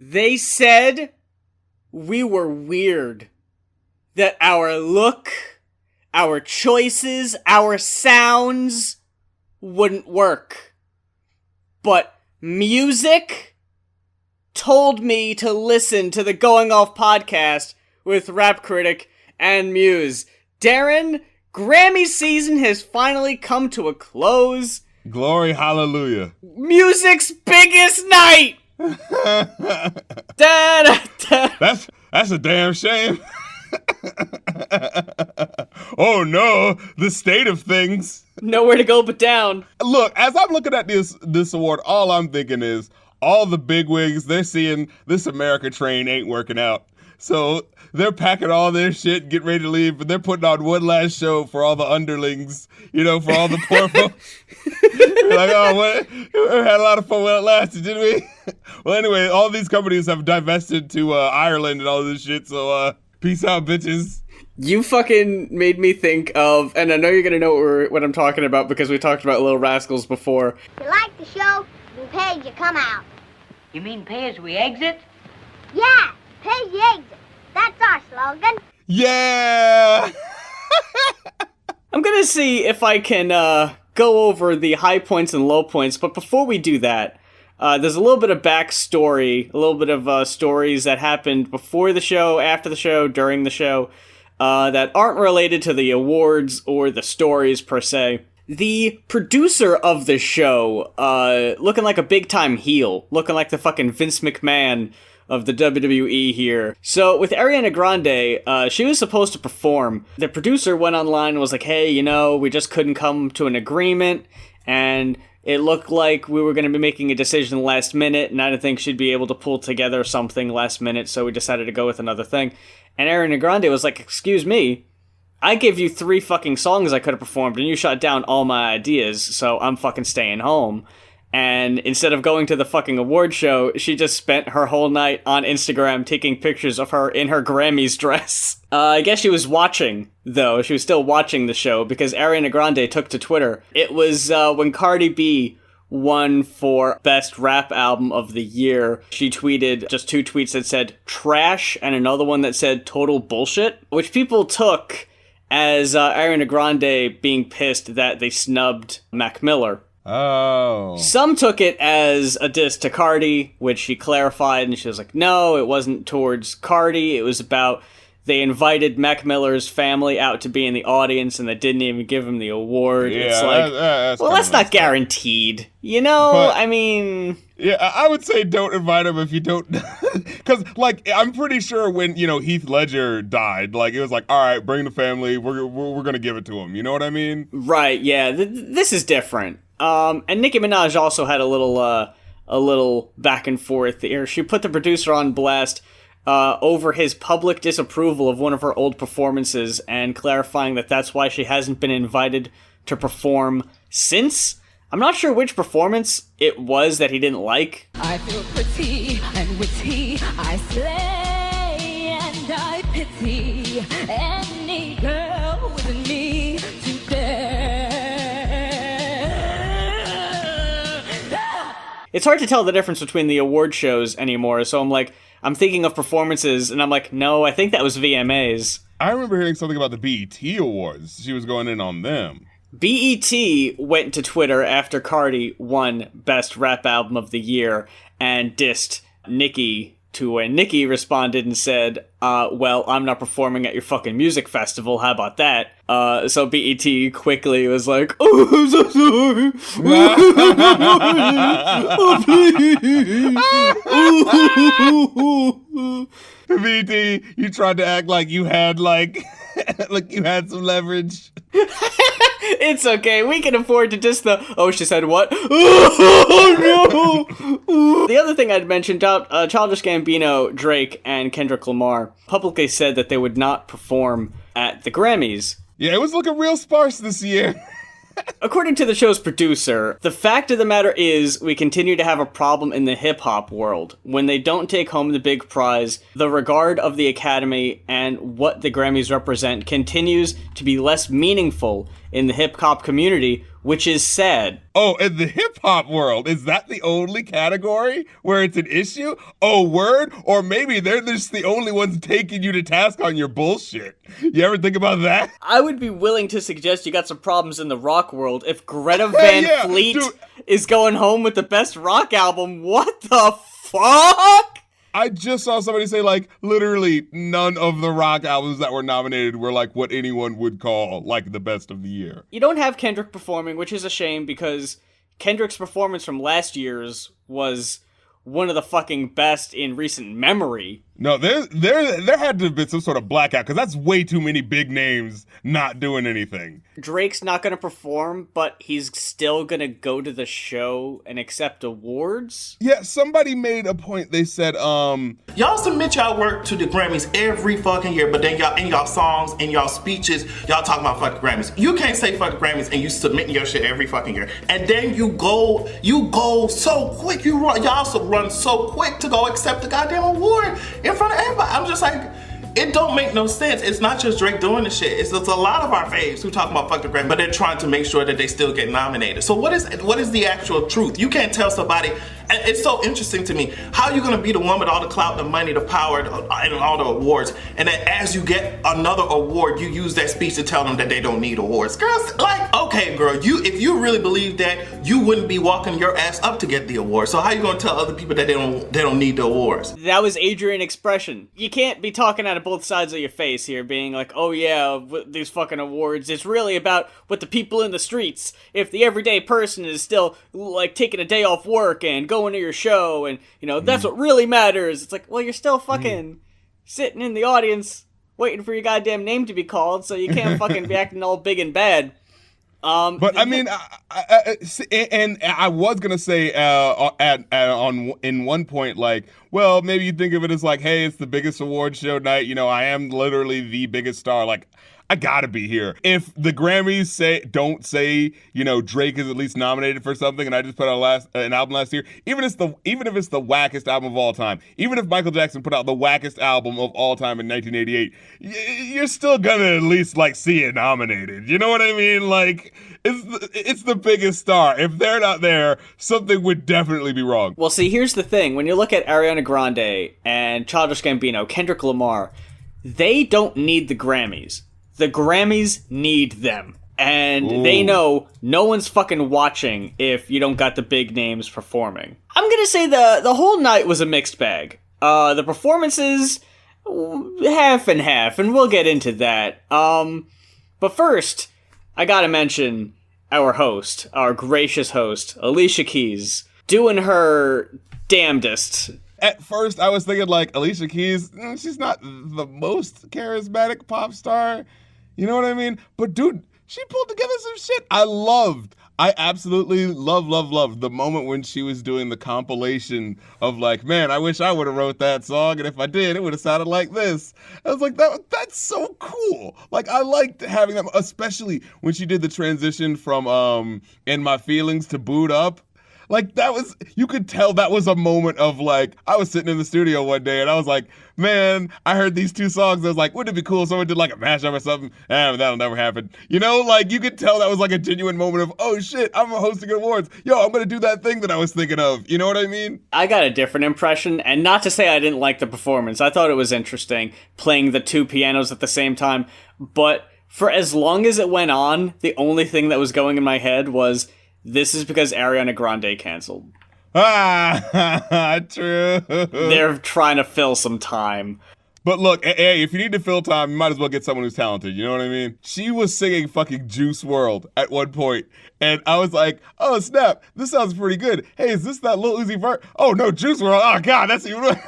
They said we were weird. That our look, our choices, our sounds wouldn't work. But music told me to listen to the Goin Off podcast with rap critic and muse. Darren, Grammy season has finally come to a close. Glory, hallelujah. Music's biggest night! That's a damn shame. Oh no, the state of things. Nowhere to go but down. Look, as I'm looking at this award, all I'm thinking is all the bigwigs, they're seeing this America train ain't working out. So they're packing all their shit, getting ready to leave, but they're putting on one last show for all the underlings, for all the poor folks. Like, oh, what? We had a lot of fun while it lasted, didn't we? Well, anyway, all these companies have divested to Ireland and all this shit, so peace out, bitches. You fucking made me think of, and I know you're gonna know what I'm talking about because we talked about Little Rascals before. If you like the show, you pay as you come out. You mean pay as we exit? Yeah, pay as you exit. That's our slogan. Yeah! I'm gonna see if I can go over the high points and low points, but before we do that, there's a little bit of backstory, a little bit of stories that happened before the show, after the show, during the show, that aren't related to the awards or the stories per se. The producer of the show, looking like a big-time heel, looking like the fucking Vince McMahon of the WWE here. So with Ariana Grande, she was supposed to perform. The producer went online and was like, hey, we just couldn't come to an agreement, and it looked like we were going to be making a decision last minute, and I didn't think she'd be able to pull together something last minute, so we decided to go with another thing. And Ariana Grande was like, excuse me, I gave you 3 fucking songs I could have performed, and you shot down all my ideas, so I'm fucking staying home. And instead of going to the fucking award show, she just spent her whole night on Instagram taking pictures of her in her Grammys dress. I guess she was watching, though. She was still watching the show, because Ariana Grande took to Twitter. It was when Cardi B won for Best Rap Album of the Year. She tweeted just 2 tweets that said trash and another one that said total bullshit, which people took as Ariana Grande being pissed that they snubbed Mac Miller. Oh. Some took it as a diss to Cardi, which she clarified, and she was like, no, it wasn't towards Cardi, it was about they invited Mac Miller's family out to be in the audience, and they didn't even give him the award. Yeah, it's like, that's not guaranteed, But, I mean... Yeah, I would say don't invite him if you don't... Because, I'm pretty sure when, Heath Ledger died, it was like, all right, bring the family, we're going to give it to him, you know what I mean? Right, yeah, this is different. And Nicki Minaj also had a little back and forth here. She put the producer on blast over his public disapproval of one of her old performances and clarifying that that's why she hasn't been invited to perform since. I'm not sure which performance it was that he didn't like. I feel pretty and witty, I slay and I pity any girl with me to dare. It's hard to tell the difference between the award shows anymore, so I'm thinking of performances, and I'm like, no, I think that was VMAs. I remember hearing something about the BET Awards. She was going in on them. BET went to Twitter after Cardi won Best Rap Album of the Year and dissed Nicki, to when Nicki responded and said, well, I'm not performing at your fucking music festival, how about that? So BET quickly was like, oh, I'm so sorry. Oh, please. BET, you tried to act like you had, you had some leverage. It's okay, we can afford to just she said what? Oh, no! The other thing I'd mentioned, Childish Gambino, Drake, and Kendrick Lamar publicly said that they would not perform at the Grammys. Yeah, it was looking real sparse this year. According to the show's producer, the fact of the matter is we continue to have a problem in the hip-hop world. When they don't take home the big prize, the regard of the Academy and what the Grammys represent continues to be less meaningful in the hip-hop community, which is sad. Oh, in the hip-hop world, is that the only category where it's an issue? Oh, word? Or maybe they're just the only ones taking you to task on your bullshit. You ever think about that? I would be willing to suggest you got some problems in the rock world if Greta Van Fleet is going home with the best rock album. What the fuck? I just saw somebody say, like, literally none of the rock albums that were nominated were, like, what anyone would call, like, the best of the year. You don't have Kendrick performing, which is a shame because Kendrick's performance from last year's was one of the fucking best in recent memory. No, there had to have been some sort of blackout, because that's way too many big names not doing anything. Drake's not going to perform, but he's still going to go to the show and accept awards? Yeah, somebody made a point. They said, y'all submit y'all work to the Grammys every fucking year, but then y'all, in y'all songs, in y'all speeches, y'all talk about fuck the Grammys. You can't say fuck the Grammys and you submitting your shit every fucking year. And then you go so quick, y'all run so quick to go accept the goddamn award in front of everybody. I'm just like, it don't make no sense. It's not just Drake doing the shit. It's a lot of our faves who talk about fuck the Grammy, but they're trying to make sure that they still get nominated. So what is the actual truth? You can't tell somebody, and it's so interesting to me, how are you gonna be the one with all the clout, the money, the power, and all the awards, and then as you get another award, you use that speech to tell them that they don't need awards? Girls, like, okay, girl, if you really believe that, you wouldn't be walking your ass up to get the award. So how are you gonna tell other people that they don't need the awards? That was Adrian expression. You can't be talking out of both sides of your face here, being like, oh yeah, these fucking awards, it's really about what the people in the streets, if the everyday person is still, like, taking a day off work and going to your show, and, you know, that's what really matters. It's like, well, you're still fucking sitting in the audience waiting for your goddamn name to be called, so you can't fucking be acting all big and bad. But I mean, I was gonna say in one point, like, well, maybe you think of it as like, hey, it's the biggest award show night. You know, I am literally the biggest star. Like, I gotta be here. If the Grammys don't say, you know, Drake is at least nominated for something, and I just put out an album last year, even if it's the wackest album of all time, even if Michael Jackson put out the wackest album of all time in 1988, you're still gonna at least, like, see it nominated. You know what I mean? Like, it's the biggest star. If they're not there, something would definitely be wrong. Well, see, here's the thing. When you look at Ariana Grande and Childish Gambino, Kendrick Lamar, they don't need the Grammys. The Grammys need them. And they know no one's fucking watching if you don't got the big names performing. I'm gonna say the whole night was a mixed bag. The performances, half and half, and we'll get into that. But first, I gotta mention our host, our gracious host, Alicia Keys, doing her damnedest. At first, I was thinking, like, Alicia Keys, she's not the most charismatic pop star. You know what I mean? But, dude, she pulled together some shit I absolutely loved the moment when she was doing the compilation of, like, man, I wish I would have wrote that song, and if I did, it would have sounded like this. I was like, that's so cool. Like, I liked having them, especially when she did the transition from In My Feelings to Boot Up. Like, you could tell that was a moment of, like, I was sitting in the studio one day and I was like, man, I heard these two songs. I was like, wouldn't it be cool if someone did, like, a mashup or something? That'll never happen. You know, like, you could tell that was, like, a genuine moment of, oh, shit, I'm hosting awards. Yo, I'm going to do that thing that I was thinking of. You know what I mean? I got a different impression, and not to say I didn't like the performance. I thought it was interesting, playing the two pianos at the same time. But for as long as it went on, the only thing that was going in my head was, this is because Ariana Grande canceled. True. They're trying to fill some time. But look, hey, if you need to fill time, you might as well get someone who's talented, you know what I mean? She was singing fucking Juice WRLD at one point, and I was like, oh snap, this sounds pretty good. Hey, is this that Lil Uzi Vert? Oh no, Juice WRLD, oh god, that's even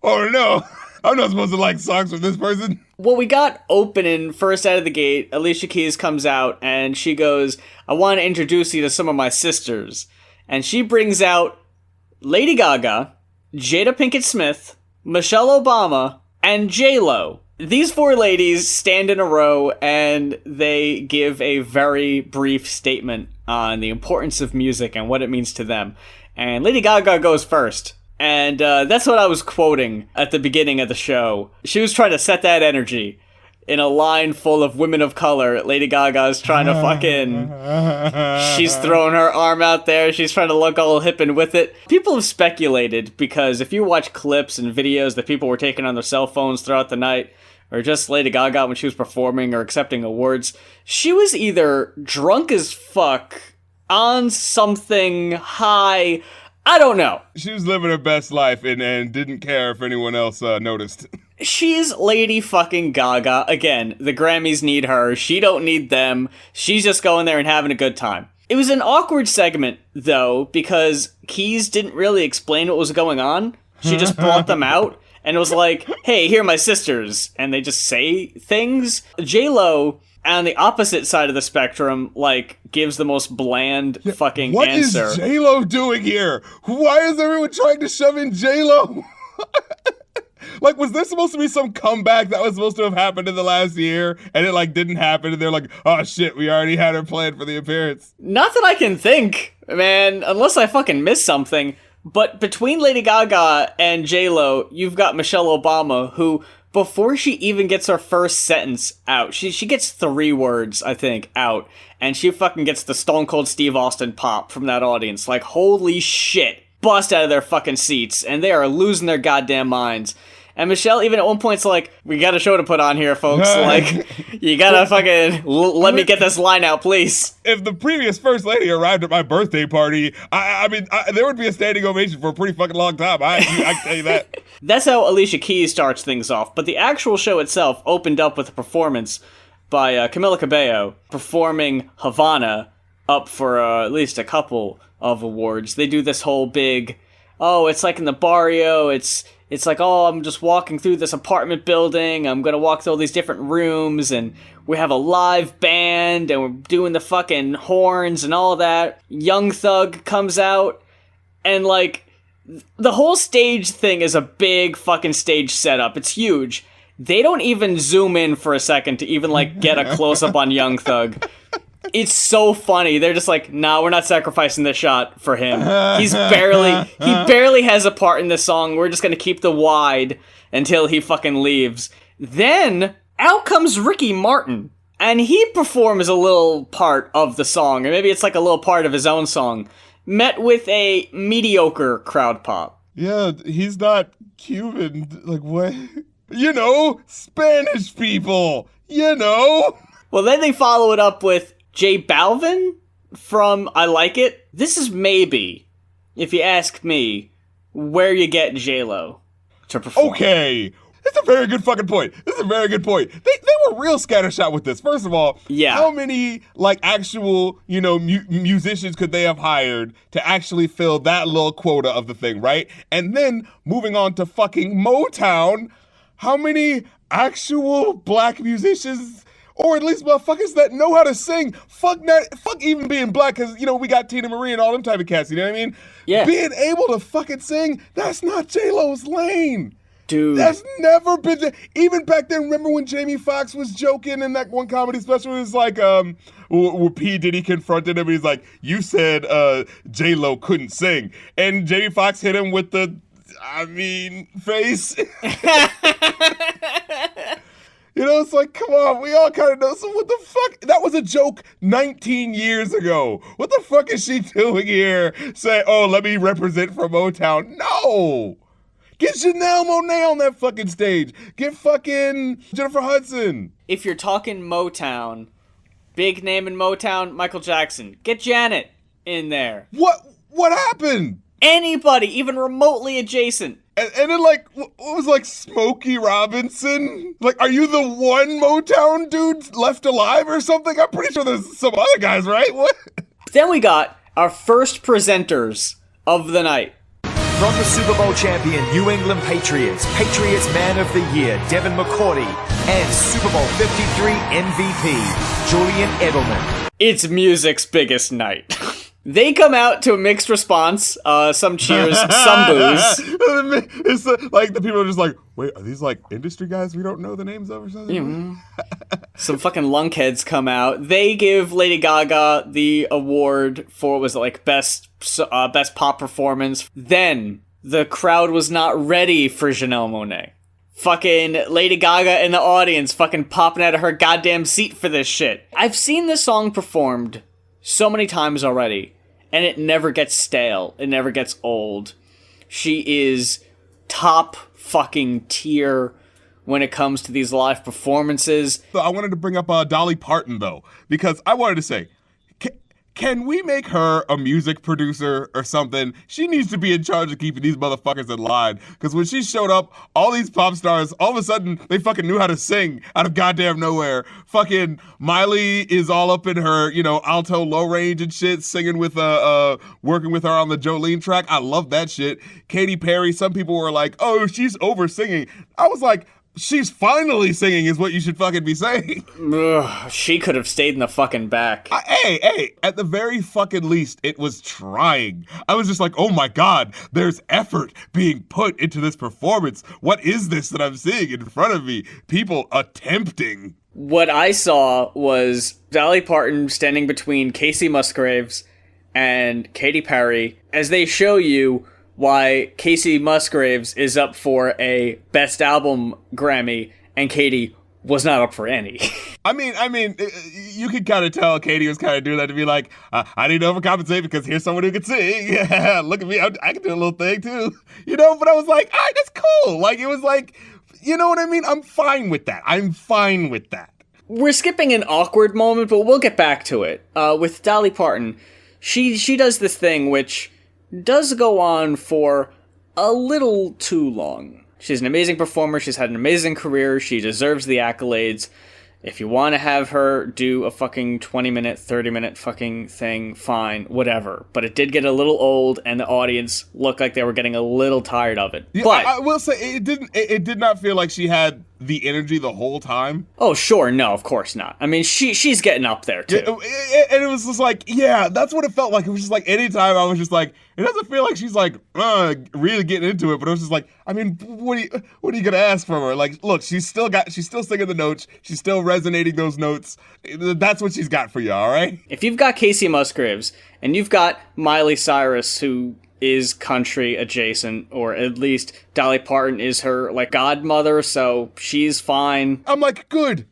oh no, I'm not supposed to like songs from this person. Well, we got opening first out of the gate. Alicia Keys comes out and she goes, I want to introduce you to some of my sisters. And she brings out Lady Gaga, Jada Pinkett Smith, Michelle Obama, and J-Lo. These four ladies stand in a row and they give a very brief statement on the importance of music and what it means to them. And Lady Gaga goes first. And that's what I was quoting at the beginning of the show. She was trying to set that energy. in a line full of women of color. Lady Gaga's trying to fucking... She's throwing her arm out there. She's trying to look all hip and with it. People have speculated, because if you watch clips and videos that people were taking on their cell phones throughout the night, or just Lady Gaga when she was performing or accepting awards, she was either drunk as fuck, on something high, I don't know. She was living her best life and didn't care if anyone else noticed. She's Lady fucking Gaga. Again, the Grammys need her. She don't need them. She's just going there and having a good time. It was an awkward segment, though, because Keys didn't really explain what was going on. She just brought them out and it was like, hey, here are my sisters. And they just say things. J-Lo, on the opposite side of the spectrum, like, gives the most bland fucking answer. What is J-Lo doing here? Why is everyone trying to shove in J-Lo? Like, was there supposed to be some comeback that was supposed to have happened in the last year, and it, like, didn't happen, and they're like, oh, shit, we already had her planned for the appearance? Not that I can think, man, unless I fucking missed something, but between Lady Gaga and J-Lo, you've got Michelle Obama, who, before she even gets her first sentence out, she gets 3 words, I think, out, and she fucking gets the Stone Cold Steve Austin pop from that audience. Like, holy shit. Bust out of their fucking seats, and they are losing their goddamn minds. And Michelle, even at one point's like, we got a show to put on here, folks. Like, you gotta fucking let me get this line out, please. If the previous First Lady arrived at my birthday party, I mean, there would be a standing ovation for a pretty fucking long time. I can tell you that. That's how Alicia Keys starts things off. But the actual show itself opened up with a performance by Camila Cabello performing Havana up for at least a couple of awards. They do this whole big, oh, it's like in the barrio, it's like, oh, I'm just walking through this apartment building, I'm gonna walk through all these different rooms, and we have a live band, and we're doing the fucking horns and all that. Young Thug comes out, and like, the whole stage thing is a big fucking stage setup. It's huge. They don't even zoom in for a second to even, like, get a close-up on Young Thug. It's so funny. They're just like, nah, we're not sacrificing this shot for him. He barely has a part in this song. We're just gonna keep the wide until he fucking leaves. Then, out comes Ricky Martin. And he performs a little part of the song, or maybe it's like a little part of his own song, met with a mediocre crowd pop. Yeah, he's not Cuban. Like, what? You know, Spanish people. You know? Well, then they follow it up with J Balvin from I Like It. This is maybe, if you ask me, where you get J-Lo to perform. Okay. That's a very good fucking point. This is a very good point. They were real scattershot with this. First of all, yeah. How many, like, actual, you know, musicians could they have hired to actually fill that little quota of the thing, right? And then, moving on to fucking Motown, how many actual black musicians, or at least motherfuckers that know how to sing, fuck even being black, because, you know, we got Tina Marie and all them type of cats, you know what I mean? Yeah. Being able to fucking sing, that's not J-Lo's lane. Dude. That's never been, even back then, remember when Jamie Foxx was joking in that one comedy special? It was like, where P. Diddy confronted him, he's like, you said J-Lo couldn't sing. And Jamie Foxx hit him with the, face. You know, it's like, come on, we all kind of know. So what the fuck? That was a joke 19 years ago. What the fuck is she doing here? Say, oh, let me represent for Motown. No! Get Janelle Monáe on that fucking stage. Get fucking Jennifer Hudson. If you're talking Motown, big name in Motown, Michael Jackson. Get Janet in there. What happened? Anybody, even remotely adjacent. And then, like, what was, like, Smokey Robinson? Like, are you the one Motown dude left alive or something? I'm pretty sure there's some other guys, right? What? Then we got our first presenters of the night. From the Super Bowl champion New England Patriots, Patriots Man of the Year, Devin McCourty, and Super Bowl 53 MVP, Julian Edelman. It's music's biggest night. They come out to a mixed response, some cheers, some boos. It's like the people are just like, wait, are these like industry guys we don't know the names of or something? Some fucking lunkheads come out. They give Lady Gaga the award for, what was it, like best pop performance. Then the crowd was not ready for Janelle Monáe. Fucking Lady Gaga in the audience fucking popping out of her goddamn seat for this shit. I've seen this song performed so many times already, and it never gets stale. It never gets old. She is top fucking tier when it comes to these live performances. So I wanted to bring up Dolly Parton, though, because I wanted to say, can we make her a music producer or something? She needs to be in charge of keeping these motherfuckers in line. Because when she showed up, all these pop stars, all of a sudden, they fucking knew how to sing out of goddamn nowhere. Fucking Miley is all up in her, alto low range and shit, singing with, working with her on the Jolene track. I love that shit. Katy Perry, some people were like, oh, she's over singing. I was like, she's finally singing is what you should fucking be saying. Ugh, she could have stayed in the fucking back. Hey, at the very fucking least, it was trying. I was just like, oh my God, there's effort being put into this performance. What is this that I'm seeing in front of me? People attempting. What I saw was Dolly Parton standing between Casey Musgraves and Katy Perry as they show you why Casey Musgraves is up for a Best Album Grammy and Katy was not up for any. I mean, you could kind of tell Katy was kind of doing that to be like, I need to overcompensate because here's someone who can sing. Yeah, look at me, I can do a little thing too. But I was like, all right, that's cool. Like, it was like, you know what I mean? I'm fine with that. We're skipping an awkward moment, but we'll get back to it. With Dolly Parton, she does this thing which does go on for a little too long. She's an amazing performer. She's had an amazing career. She deserves the accolades. If you want to have her do a fucking 20-minute, 30-minute fucking thing, fine, whatever. But it did get a little old, and the audience looked like they were getting a little tired of it. Yeah, but I will say it did not feel like she had the energy the whole time. Oh, sure, no, of course not. I mean, she's getting up there too. And it was just like, yeah, that's what it felt like. It was just like anytime I was just like, it doesn't feel like she's like really getting into it, but it was just like, I mean, what are you gonna ask from her? Like, look, she's still singing the notes, she's still resonating those notes. That's what she's got for you, all right? If you've got Casey Musgraves and you've got Miley Cyrus, who is country adjacent, or at least Dolly Parton is her like godmother, so she's fine. I'm like, good.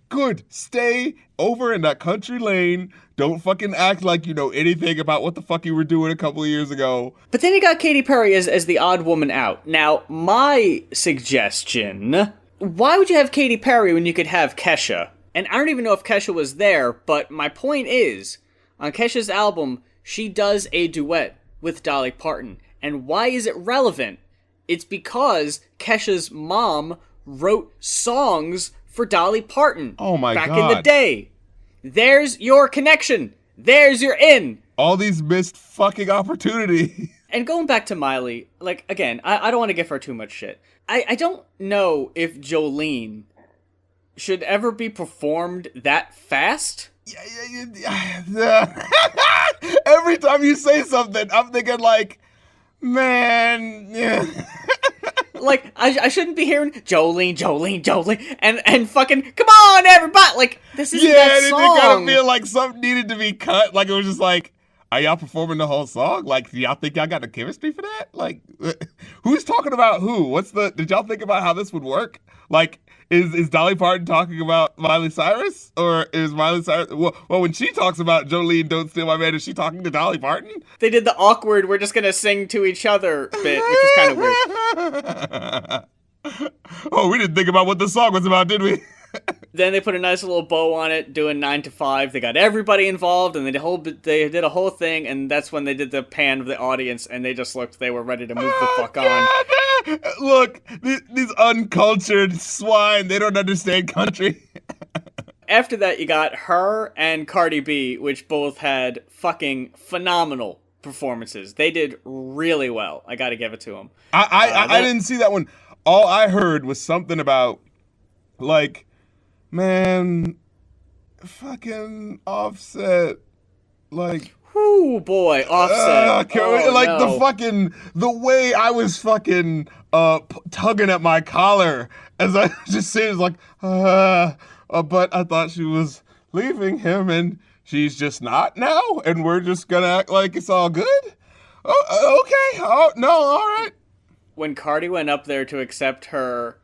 Stay over in that country lane. Don't fucking act like you know anything about what the fuck you were doing a couple of years ago. But then you got Katy Perry as the odd woman out. Now, my suggestion, why would you have Katy Perry when you could have Kesha? And I don't even know if Kesha was there, but my point is, on Kesha's album, she does a duet with Dolly Parton. And why is it relevant? It's because Kesha's mom wrote songs for Dolly Parton. Oh my God. Back in the day. There's your connection. There's your in. All these missed fucking opportunities. And going back to Miley, like, again, I don't want to give her too much shit. I don't know if Jolene should ever be performed that fast. Yeah. Every time you say something, I'm thinking like, man, yeah. Like, I shouldn't be hearing Jolene, and fucking, come on, everybody! Like, this isn't that song. Yeah, it kind of feel like something needed to be cut. Like, it was just like, are y'all performing the whole song? Like, do y'all think y'all got the chemistry for that? Like, who's talking about who? Did y'all think about how this would work? Like, is Dolly Parton talking about Miley Cyrus? Or is Miley Cyrus... Well, when she talks about Jolene, Don't Steal My Man, is she talking to Dolly Parton? They did the awkward, we're just gonna sing to each other bit, which was kind of weird. Oh, we didn't think about what the song was about, did we? Then they put a nice little bow on it, doing 9 to 5. They got everybody involved, and they did a whole thing, and that's when they did the pan of the audience, and they just looked, they were ready to move the fuck on. Look, these uncultured swine, they don't understand country. After that, you got her and Cardi B, which both had fucking phenomenal performances. They did really well. I gotta give it to them. I didn't see that one. All I heard was something about, like, man, fucking Offset, like... Ooh, boy, Offset. The way I was fucking tugging at my collar as I just said, like, but I thought she was leaving him and she's just not now, and we're just gonna act like it's all good? Oh, okay. Oh, no, all right. When Cardi went up there to accept her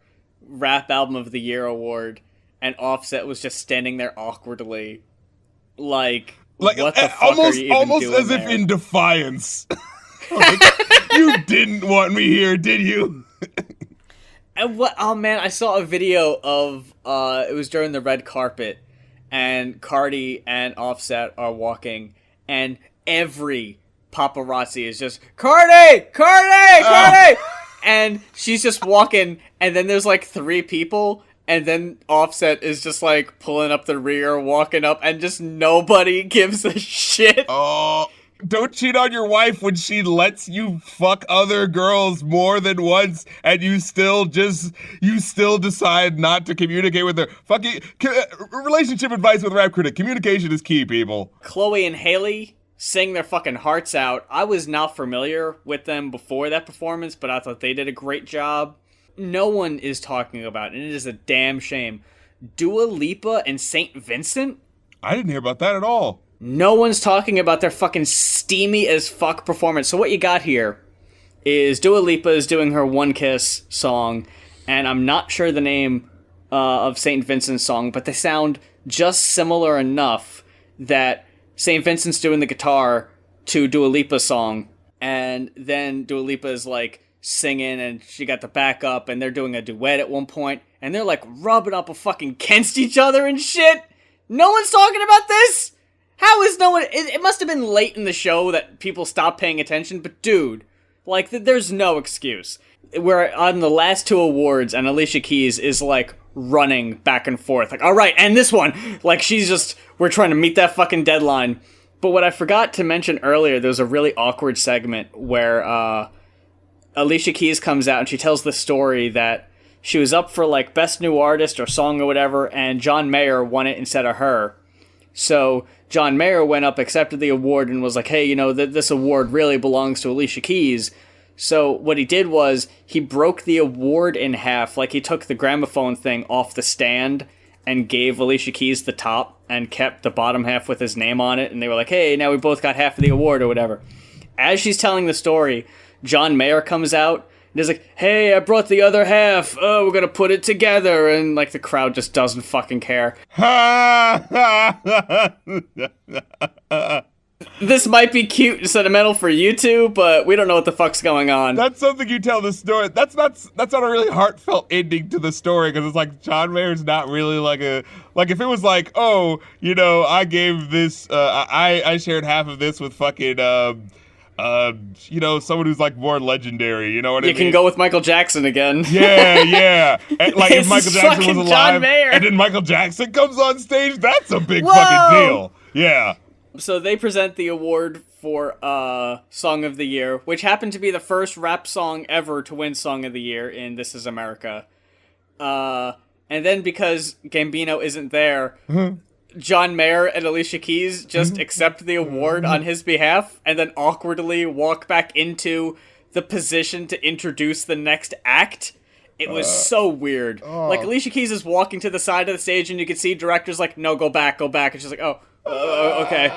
Rap Album of the Year award, and Offset was just standing there awkwardly, like what the fuck almost, are you even almost doing as there? if in defiance. Like, you didn't want me here, did you? And what? Oh man, I saw a video of it was during the red carpet, and Cardi and Offset are walking, and every paparazzi is just Cardi, and she's just walking, and then there's like 3 people, and then Offset is just like pulling up the rear, walking up, and just nobody gives a shit. Oh, don't cheat on your wife when she lets you fuck other girls more than once, and you still decide not to communicate with her. Fucking relationship advice with Rap Critic: communication is key, people. Chloe and Haley sing their fucking hearts out. I was not familiar with them before that performance, but I thought they did a great job. No one is talking about, and it is a damn shame, Dua Lipa and St. Vincent? I didn't hear about that at all. No one's talking about their fucking steamy as fuck performance. So what you got here is Dua Lipa is doing her One Kiss song, and I'm not sure the name of St. Vincent's song, but they sound just similar enough that St. Vincent's doing the guitar to Dua Lipa's song, and then Dua Lipa is like singing, and she got the backup, and they're doing a duet at one point, and they're like rubbing up against each other and shit. No one's talking about this? How is no one? It must have been late in the show that people stopped paying attention, but dude, like, there's no excuse. We're on the last 2 awards, and Alicia Keys is like running back and forth, like, all right, and this one, like, we're trying to meet that fucking deadline. But what I forgot to mention earlier, there's a really awkward segment where Alicia Keys comes out and she tells the story that she was up for like Best New Artist or Song or whatever, and John Mayer won it instead of her. So John Mayer went up, accepted the award, and was like, hey, this award really belongs to Alicia Keys. So what he did was he broke the award in half. Like, he took the gramophone thing off the stand and gave Alicia Keys the top and kept the bottom half with his name on it. And they were like, hey, now we both got half of the award or whatever. As she's telling the story, John Mayer comes out and is like, hey, I brought the other half. Oh, we're going to put it together. And, like, the crowd just doesn't fucking care. This might be cute and sentimental for you two, but we don't know what the fuck's going on. That's something you tell the story. That's not a really heartfelt ending to the story, because it's like John Mayer's not really like if it was like, oh, I gave this, I shared half of this with fucking, someone who's like more legendary, you know what I mean? You can go with Michael Jackson again. Yeah. And, like, if Michael Jackson was alive, John Mayer. and then Michael Jackson comes on stage, that's a big Whoa! fucking deal. Yeah. So they present the award for Song of the Year, which happened to be the first rap song ever to win Song of the Year in This Is America. And then because Gambino isn't there, John Mayer and Alicia Keys just accept the award on his behalf and then awkwardly walk back into the position to introduce the next act. It was so weird. Like, Alicia Keys is walking to the side of the stage and you can see directors like, no, go back. And she's like, oh, okay.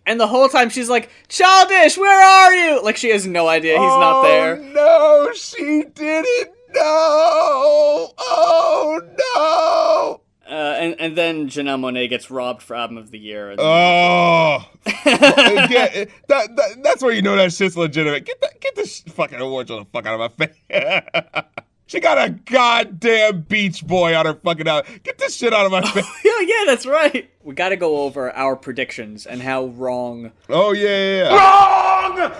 And the whole time she's like, Childish, where are you? Like, she has no idea he's not there. No, she didn't know. Oh, no. And then Janelle Monáe gets robbed for Album of the Year. Oh, yeah, that's where you know that shit's legitimate. Get this fucking award the fuck out of my face. She got a goddamn Beach Boy on her fucking out. Get this shit out of my face. Yeah, that's right. We got to go over our predictions and how wrong. Oh yeah. Wrong.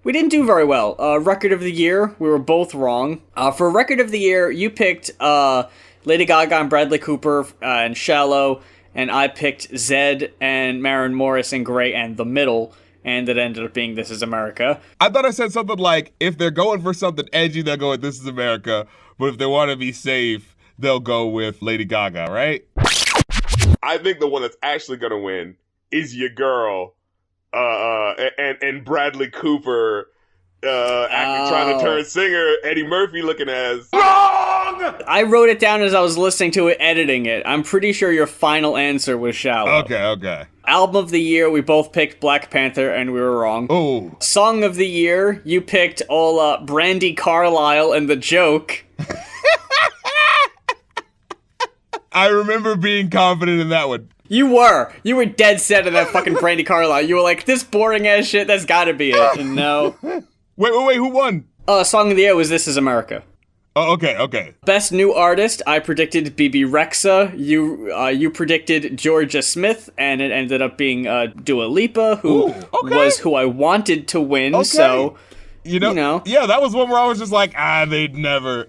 We didn't do very well. Record of the Year, we were both wrong. For Record of the Year, you picked Lady Gaga and Bradley Cooper and Shallow, and I picked Zed and Maren Morris and Grey and The Middle. And it ended up being This Is America. I thought I said something like, if they're going for something edgy, they'll go with This Is America. But if they want to be safe, they'll go with Lady Gaga, right? I think the one that's actually going to win is your girl, and Bradley Cooper trying to turn singer, Eddie Murphy looking as... Wrong! I wrote it down as I was listening to it, editing it. I'm pretty sure your final answer was Shallow. Okay. Album of the year, we both picked Black Panther, and we were wrong. Oh. Song of the year, you picked all Brandy Carlisle and The Joke. I remember being confident in that one. You were dead set on that fucking Brandy Carlisle. You were like, this boring ass shit, that's gotta be it. And no. Wait, who won? Song of the year was This Is America. Oh, okay. Best new artist, I predicted BB Rexa. You predicted Georgia Smith, and it ended up being Dua Lipa, who was who I wanted to win. Okay. So, you know, yeah, that was one where I was just like, they'd never.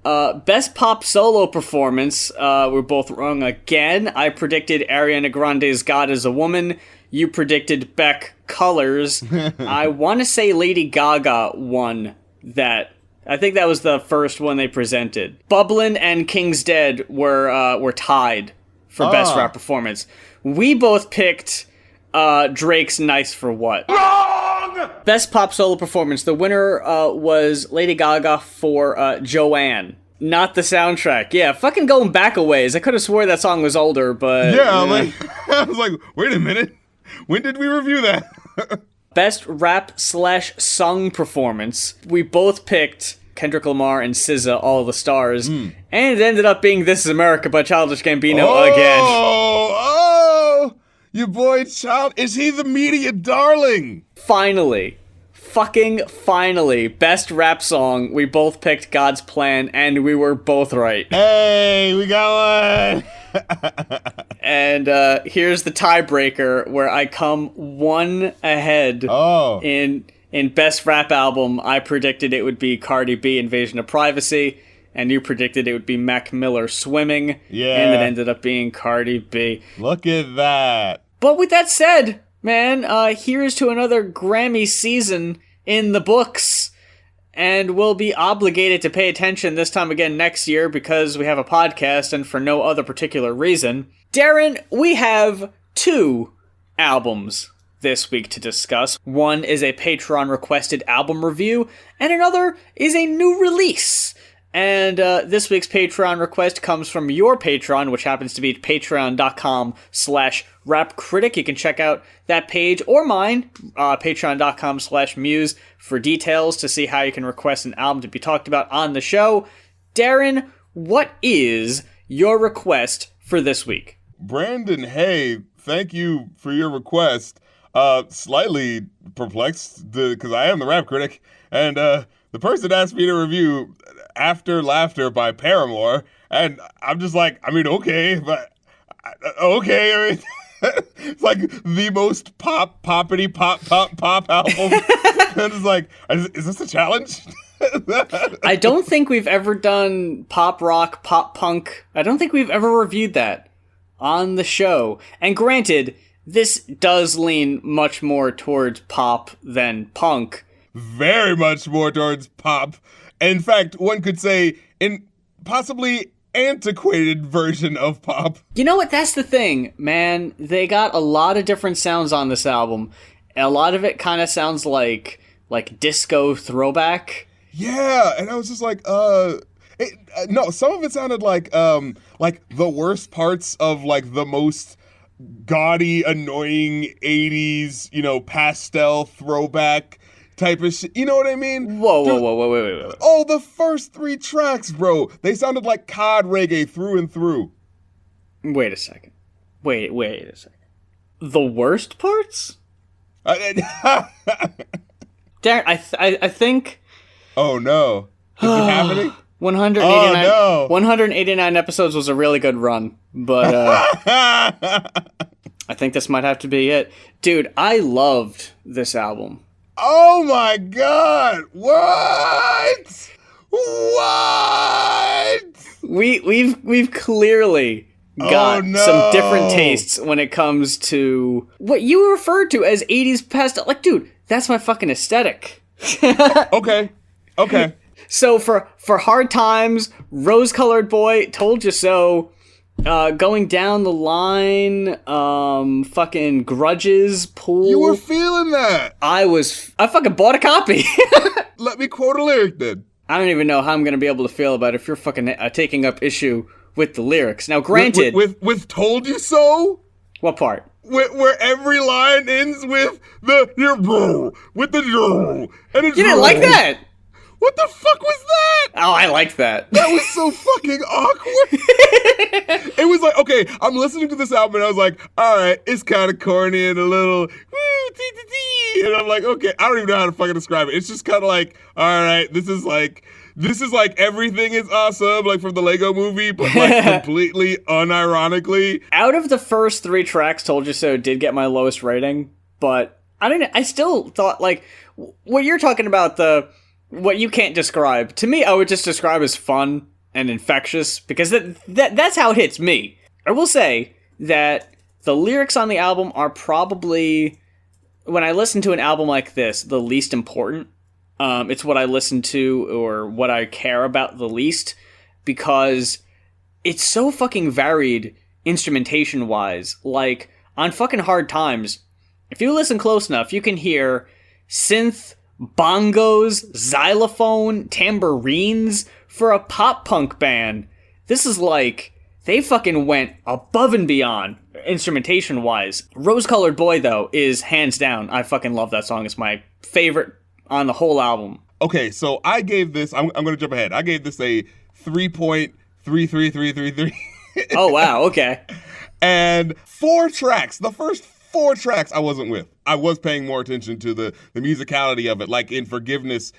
Best pop solo performance, we're both wrong again. I predicted Ariana Grande's God is a Woman. You predicted Beck Colors. I want to say Lady Gaga won that. I think that was the first one they presented. Bublin and King's Dead were tied for best rap performance. We both picked Drake's Nice for What. Wrong! Best pop solo performance. The winner was Lady Gaga for Joanne. Not the soundtrack. Yeah, fucking going back a ways. I could have swore that song was older, but... Yeah, I was like, wait a minute. When did we review that? Best rap/sung performance. We both picked Kendrick Lamar and SZA, All the Stars, and it ended up being This Is America by Childish Gambino again. Oh, your boy Child. Is he the media darling? Finally. Fucking finally. Best rap song. We both picked God's Plan, and we were both right. Hey, we got one. And here's the tiebreaker where I come one ahead in Best Rap Album. I predicted it would be Cardi B, Invasion of Privacy, and you predicted it would be Mac Miller, Swimming. Yeah. And it ended up being Cardi B. Look at that. But with that said, man, here's to another Grammy season in the books. And we'll be obligated to pay attention this time again next year because we have a podcast and for no other particular reason. Darren, we have 2 albums this week to discuss. One is a Patreon-requested album review, and another is a new release. And this week's Patreon request comes from your Patreon, which happens to be patreon.com/rapcritic. You can check out that page or mine, patreon.com/muse, for details to see how you can request an album to be talked about on the show. Darren, what is your request for this week? Brandon, hey, thank you for your request. Slightly perplexed because I am the rap critic, and the person asked me to review After Laughter by Paramore, and I'm just like, I mean, okay, but okay. I mean, it's like the most poppity pop album. And it's like, is this a challenge? I don't think we've ever done pop rock, pop punk. I don't think we've ever reviewed that on the show. And granted, this does lean much more towards pop than punk. Very much more towards pop. In fact, one could say in possibly antiquated version of pop. You know what? That's the thing, man. They got a lot of different sounds on this album. A lot of it kind of sounds like disco throwback. Yeah, and I was just like, no, some of it sounded like the worst parts of like the most gaudy, annoying 80s, pastel throwback type of shit. You know what I mean? Whoa, wait. Oh, the first 3 tracks, bro. They sounded like COD reggae through and through. Wait a second. Wait a second. The worst parts? Darren, I think... Oh, no. Is it happening? 189, oh, no. 189 episodes was a really good run, but I think this might have to be it. Dude, I loved this album. Oh my god! What? We've clearly got some different tastes when it comes to what you referred to as 80s pastel. Like, dude, that's my fucking aesthetic. Okay. So for Hard Times, Rose Colored Boy, Told You So, going down the line, fucking Grudges, Pool. You were feeling that. I fucking bought a copy. Let me quote a lyric then. I don't even know how I'm going to be able to feel about it if you're fucking taking up issue with the lyrics. Now, granted... With Told You So? What part? Where every line ends with the and it's You didn't like that? What the fuck was that? Oh, I liked that. That was so fucking awkward. It was like, okay, I'm listening to this album and I was like, all right, it's kind of corny and a little woo, tee, tee, tee. And I'm like, okay, I don't even know how to fucking describe it. It's just kind of like, all right, this is like everything is awesome, like from the Lego movie, but like completely unironically. Out of the first 3 tracks, Told You So did get my lowest rating, but I still thought, like, what you're talking about, what you can't describe, to me, I would just describe as fun and infectious, because that's how it hits me. I will say that the lyrics on the album are probably, when I listen to an album like this, the least important. It's what I listen to or what I care about the least, because it's so fucking varied instrumentation-wise. Like, on fucking Hard Times, if you listen close enough, you can hear synth, bongos, xylophone, tambourines for a pop-punk band. This is like, they fucking went above and beyond instrumentation-wise. Rose-Colored Boy, though, is hands down. I fucking love that song. It's my favorite on the whole album. Okay, so I gave this, I'm going to jump ahead. I gave this a 3.33333. Oh, wow, okay. And 4 tracks, the first 4 tracks I wasn't with. I was paying more attention to the musicality of it, like in Forgiveness.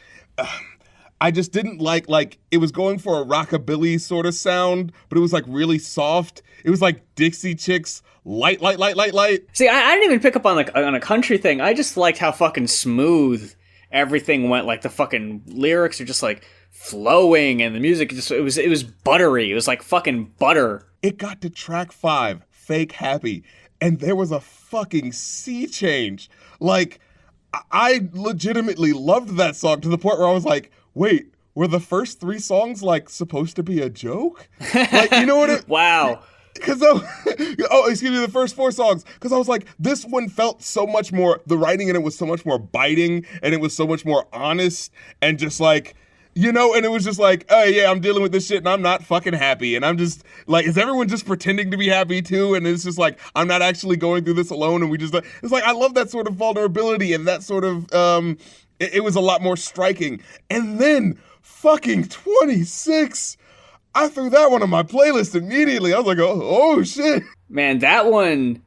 I just didn't like, it was going for a rockabilly sort of sound, but it was like really soft. It was like Dixie Chicks, light. See, I didn't even pick up on a country thing. I just liked how fucking smooth everything went. Like, the fucking lyrics are just like flowing, and the music just, it was buttery. It was like fucking butter. It got to track 5, Fake Happy, and there was a fucking sea change. Like, I legitimately loved that song to the point where I was like, wait, were the first 3 songs like supposed to be a joke? Like, you know what it... Wow. Because the first 4 songs, because I was like, this one felt so much more, the writing in it was so much more biting, and it was so much more honest, and just like, you know, and it was just like, oh yeah, I'm dealing with this shit and I'm not fucking happy, and I'm just like, is everyone just pretending to be happy too? And it's just like, I'm not actually going through this alone, and we just, it's like, I love that sort of vulnerability, and that sort of, it was a lot more striking. And then fucking 26, I threw that one on my playlist immediately. I was like, oh shit. Man, that one,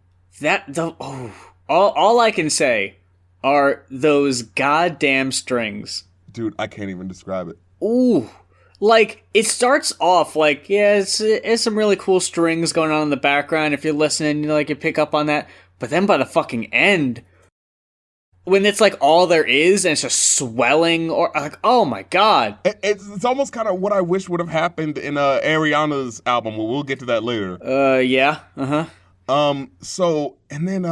all I can say are those goddamn strings. Dude, I can't even describe it. Ooh. Like, it starts off like, yeah, it's some really cool strings going on in the background. If you're listening, you know, like, you pick up on that. But then by the fucking end, when it's like all there is and it's just swelling, or like, oh my god. It's almost kind of what I wish would have happened in Ariana's album. We'll get to that later. Yeah. Uh-huh. So, and then,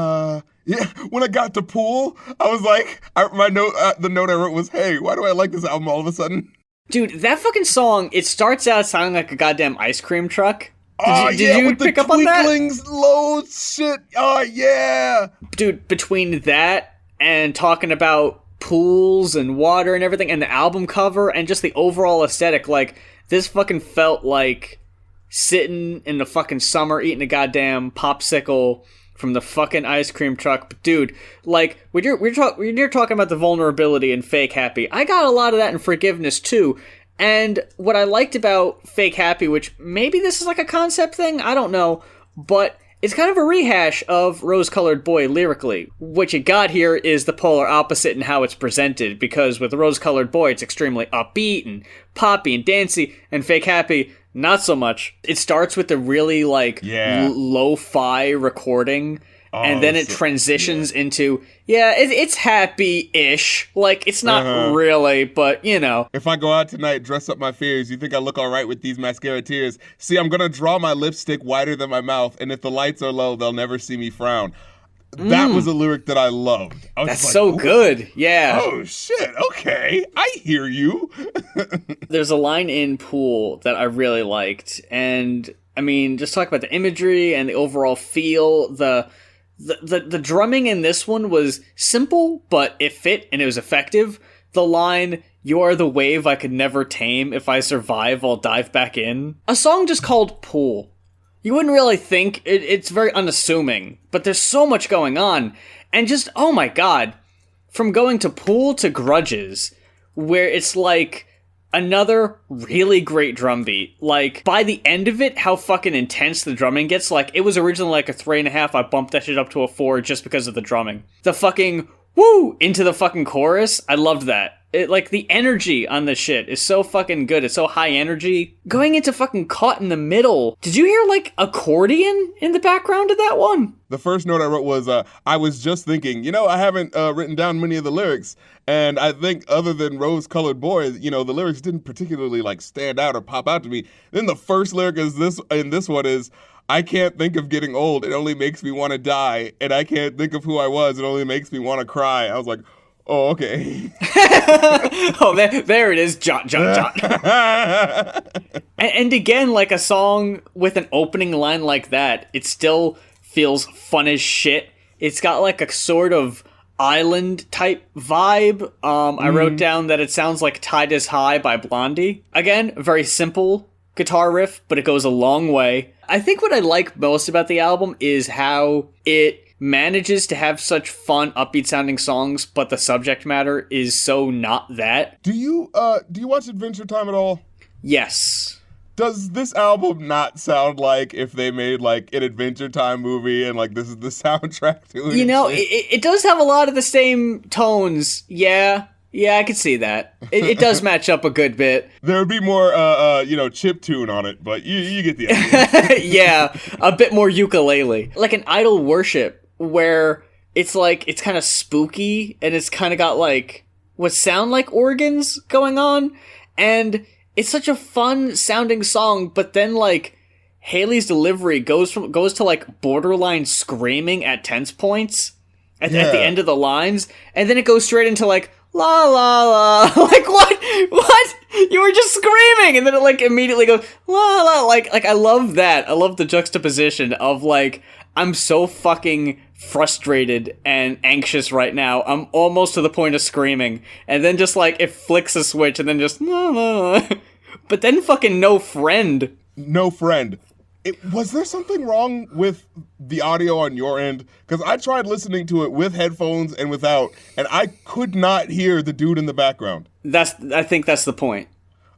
yeah, when I got to Pool, I was like, the note I wrote was, hey, why do I like this album all of a sudden? Dude, that fucking song, it starts out sounding like a goddamn ice cream truck. Did you with pick the up on that? twinklings, low shit. Oh, yeah. Dude, between that and talking about pools and water and everything, and the album cover and just the overall aesthetic, like, this fucking felt like sitting in the fucking summer eating a goddamn popsicle from the fucking ice cream truck. But dude, like, when you're talking about the vulnerability in Fake Happy, I got a lot of that in Forgiveness too. And what I liked about Fake Happy, which maybe this is like a concept thing, I don't know, but it's kind of a rehash of Rose-Colored Boy lyrically. What you got here is the polar opposite in how it's presented, because with Rose-Colored Boy, it's extremely upbeat and poppy and dancey, and Fake Happy, not so much. It starts with the really, like, lo-fi recording, and then it transitions into, it's happy-ish. Like, it's not really, but, you know. If I go out tonight, dress up my fears, you think I look all right with these mascara tears? See, I'm gonna draw my lipstick wider than my mouth, and if the lights are low, they'll never see me frown. That was a lyric that I loved. That's like, so good. Yeah. Oh, shit. Okay. I hear you. There's a line in Pool that I really liked. And, I mean, just talk about the imagery and the overall feel. The drumming in this one was simple, but it fit and it was effective. the line, "You are the wave I could never tame. If I survive, I'll dive back in." A song just called Pool. You wouldn't really think, it's very unassuming, but there's so much going on. And just, oh my god, from going to Pool to Grudges, where it's like another really great drum beat. Like, by the end of it, how fucking intense the drumming gets. Like, it was originally like a 3.5, I bumped that shit up to a 4 just because of the drumming. The fucking woo into the fucking chorus, I loved that. It, like, the energy on this shit is so fucking good. It's so high energy. Going into fucking Caught in the Middle. Did you hear, like, accordion in the background of that one? The first note I wrote was, I was just thinking, I haven't written down many of the lyrics, and I think other than Rose-Colored Boy, the lyrics didn't particularly, like, stand out or pop out to me. Then the first lyric in this one is, I can't think of getting old, it only makes me want to die, and I can't think of who I was, it only makes me want to cry. I was like, oh, okay. Oh, there it is. Jot, jot, jot. and again, like a song with an opening line like that, it still feels fun as shit. It's got like a sort of island type vibe. I wrote down that it sounds like Tide is High by Blondie. Again, very simple guitar riff, but it goes a long way. I think what I like most about the album is how it manages to have such fun, upbeat sounding songs, but the subject matter is so not that. Do you watch Adventure Time at all? Yes. Does this album not sound like if they made like an Adventure Time movie and like this is the soundtrack to it? It does have a lot of the same tones. Yeah, I could see that. It does match up a good bit. There would be more, chiptune on it, but you get the idea. Yeah, a bit more ukulele. Like an Idol Worship, where it's like, it's kind of spooky, and it's kind of got like, what sound like organs going on, and it's such a fun sounding song, but then like, Haley's delivery goes to like borderline screaming at tense points at the end of the lines, and then it goes straight into like, la la la, like what? You were just screaming, and then it like immediately goes, la la, like I love that. I love the juxtaposition of like, I'm so fucking frustrated and anxious right now. I'm almost to the point of screaming. And then just like, it flicks a switch and then just, la, la. But then fucking No Friend. No Friend. Was there something wrong with the audio on your end? Because I tried listening to it with headphones and without, and I could not hear the dude in the background. I think that's the point.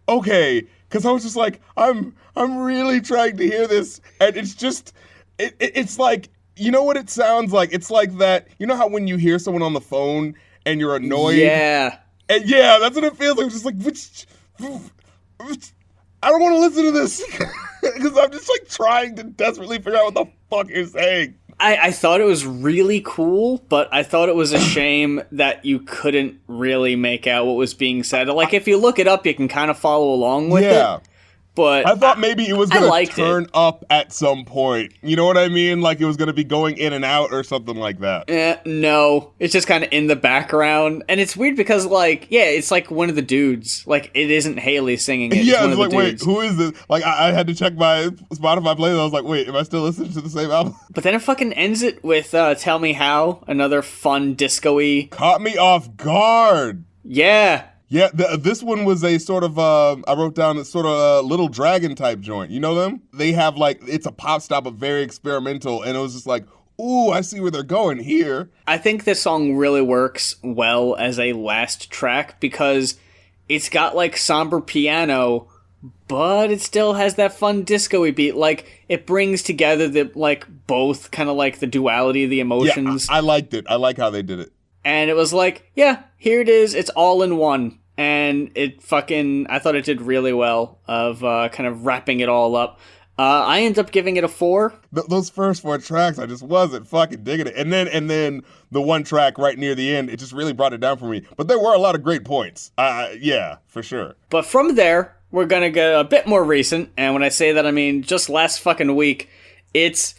Okay, because I was just like, I'm really trying to hear this, and it's just, it's like, you know what it sounds like? It's like that, you know how when you hear someone on the phone and you're annoyed? Yeah. And yeah, that's what it feels like. It's just like, I don't want to listen to this. Because I'm just like trying to desperately figure out what the fuck you're saying. I thought it was really cool, but I thought it was a shame that you couldn't really make out what was being said. Like, if you look it up, you can kind of follow along with it. But I thought maybe it was going to turn up at some point. You know what I mean? Like it was going to be going in and out or something like that. No. It's just kind of in the background. And it's weird because, like, yeah, it's like one of the dudes. Like, it isn't Haley singing it. Yeah, it's like, wait, who is this? Like, I had to check my Spotify playlist. I was like, wait, am I still listening to the same album? But then it fucking ends it with Tell Me How, another fun disco-y. Caught me off guard. Yeah. Yeah, this one was a sort of, I wrote down a sort of Little Dragon type joint. You know them? They have like, it's a pop stop, but very experimental. And it was just like, ooh, I see where they're going here. I think this song really works well as a last track because it's got like somber piano, but it still has that fun disco-y beat. Like, it brings together the, like, both kind of like the duality of the emotions. Yeah, I liked it. I like how they did it. And it was like, yeah, here it is. It's all in one. And it fucking, I thought it did really well of kind of wrapping it all up. I ended up giving it a 4. Those first 4 tracks, I just wasn't fucking digging it. And then the one track right near the end, it just really brought it down for me. But there were a lot of great points. Yeah, for sure. But from there, we're going to get a bit more recent. And when I say that, I mean just last fucking week. It's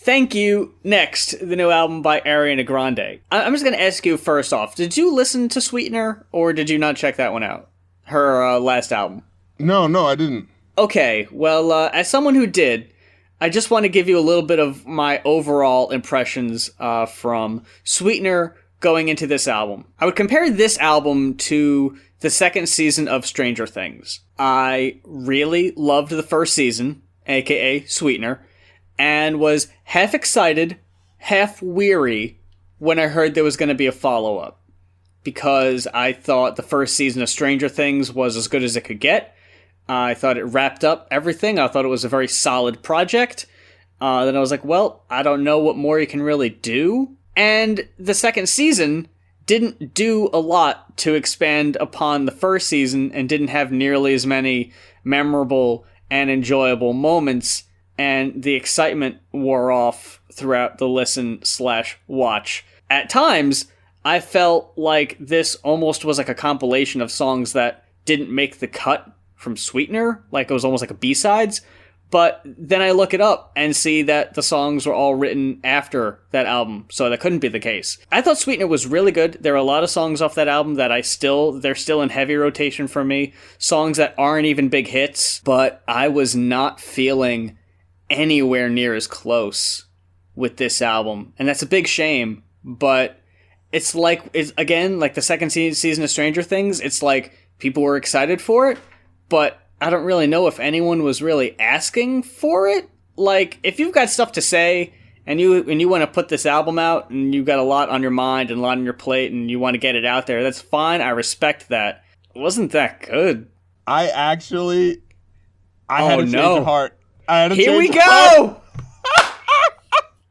Thankunext, the new album by Ariana Grande. I'm just going to ask you first off, did you listen to Sweetener or did you not check that one out? Her last album. No, I didn't. Okay, well, as someone who did, I just want to give you a little bit of my overall impressions from Sweetener, going into this album. I would compare this album to the second season of Stranger Things. I really loved the first season, aka Sweetener, and was half excited, half weary when I heard there was going to be a follow-up. Because I thought the first season of Stranger Things was as good as it could get. I thought it wrapped up everything. I thought it was a very solid project. Then I was like, well, I don't know what more you can really do. And the second season didn't do a lot to expand upon the first season and didn't have nearly as many memorable and enjoyable moments. And the excitement wore off throughout the listen/watch. At times, I felt like this almost was like a compilation of songs that didn't make the cut from Sweetener, like it was almost like a B-sides, but then I look it up and see that the songs were all written after that album, so that couldn't be the case. I thought Sweetener was really good. There are a lot of songs off that album that they're still in heavy rotation for me, songs that aren't even big hits, but I was not feeling anywhere near as close with this album, and that's a big shame, but it's again, like the second season of Stranger Things, it's like people were excited for it, but I don't really know if anyone was really asking for it. Like, if you've got stuff to say and you want to put this album out and you've got a lot on your mind and a lot on your plate and you want to get it out there, that's fine. I respect that. It wasn't that good. I had a change of heart. Here we go!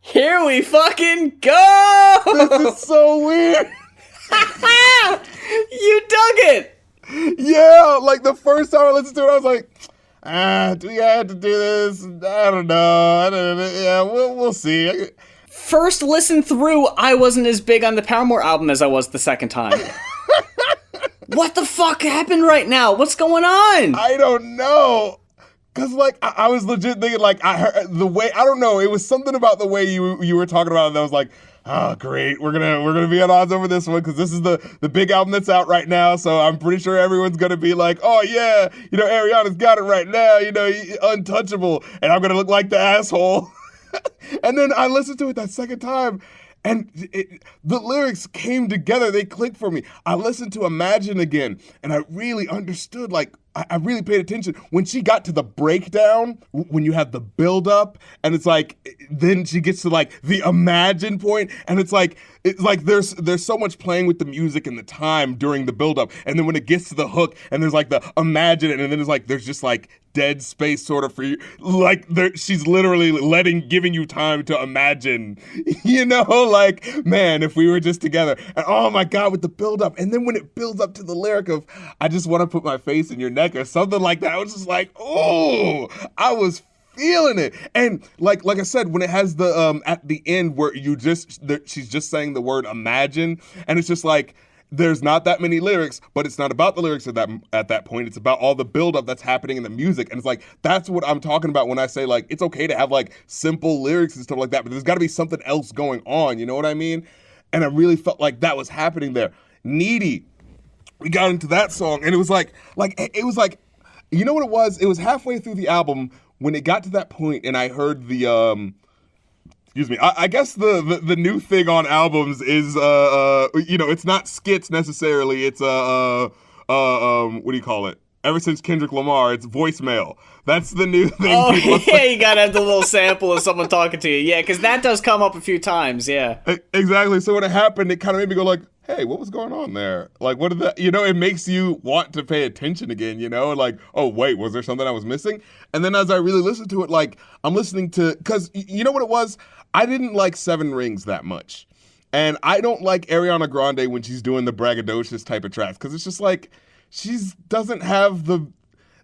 Here we fucking go! This is so weird. You dug it! Yeah, like the first time I listened to it, I was like, do we have to do this? I don't know. Yeah, we'll see. First listen through, I wasn't as big on the Paramore album as I was the second time. What the fuck happened right now? What's going on? I don't know. Cause like I was legit thinking like I heard the way, I don't know, it was something about the way you were talking about it that was like, oh great, we're gonna be at odds over this one because this is the big album that's out right now, so I'm pretty sure everyone's gonna be like, oh yeah, Ariana's got it right now, untouchable, and I'm gonna look like the asshole. And then I listened to it that second time, and the lyrics came together, they clicked for me. I listened to Imagine again, and I really understood, like, I really paid attention. When she got to the breakdown, when you have the build-up, and it's like, then she gets to, like, the Imagine point, and it's like there's so much playing with the music and the time during the build-up, and then when it gets to the hook, and there's, like, the Imagine, and then it's like, there's just, like, dead space sort of for you. Like, she's literally giving you time to imagine, like, man, if we were just together. And oh my God, with the build up. And then when it builds up to the lyric of, I just want to put my face in your neck or something like that, I was just like, oh, I was feeling it. And like I said, when it has the, at the end where she's just saying the word imagine, and it's just like, there's not that many lyrics, but it's not about the lyrics at that point. It's about all the buildup that's happening in the music. And it's like, that's what I'm talking about when I say, like, it's okay to have, like, simple lyrics and stuff like that, but there's got to be something else going on, you know what I mean? And I really felt like that was happening there. Needy. We got into that song, and it was like, you know what it was? It was halfway through the album when it got to that point, and I heard the, excuse me. I guess the new thing on albums is it's not skits necessarily. It's what do you call it? Ever since Kendrick Lamar, it's voicemail. That's the new thing. Oh yeah, you gotta have the little sample of someone talking to you. Yeah, because that does come up a few times. Yeah, exactly. So when it happened, it kind of made me go like, hey, what was going on there? Like, what did that? It makes you want to pay attention again. Like, oh wait, was there something I was missing? And then as I really listened to it, like I'm listening to, because you know what it was. I didn't like Seven Rings that much. And I don't like Ariana Grande when she's doing the braggadocious type of tracks, because it's just like, she doesn't have the,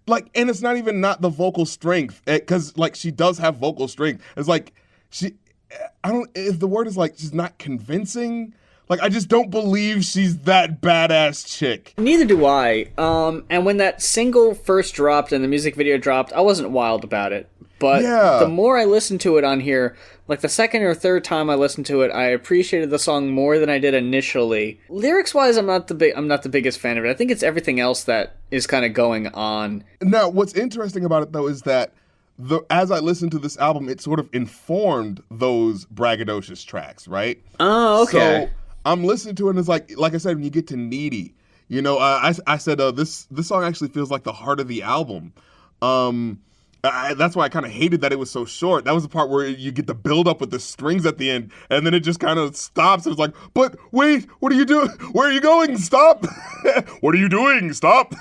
like, and it's not even not the vocal strength, because, like, she does have vocal strength. It's like, if the word is like, she's not convincing, like, I just don't believe she's that badass chick. Neither do I. And when that single first dropped and the music video dropped, I wasn't wild about it. But the more I listened to it on here, like the second or third time I listened to it, I appreciated the song more than I did initially. Lyrics-wise, I'm not the biggest fan of it. I think it's everything else that is kind of going on. Now, what's interesting about it, though, is that as I listened to this album, it sort of informed those braggadocious tracks, right? Oh, okay. So I'm listening to it and it's like I said, when you get to Needy, you know, I said this song actually feels like the heart of the album. That's why I kind of hated that it was so short. That was the part where you get the build up with the strings at the end, and then it just kind of stops. And it's like, but wait, what are you doing? Where are you going? Stop! What are you doing? Stop!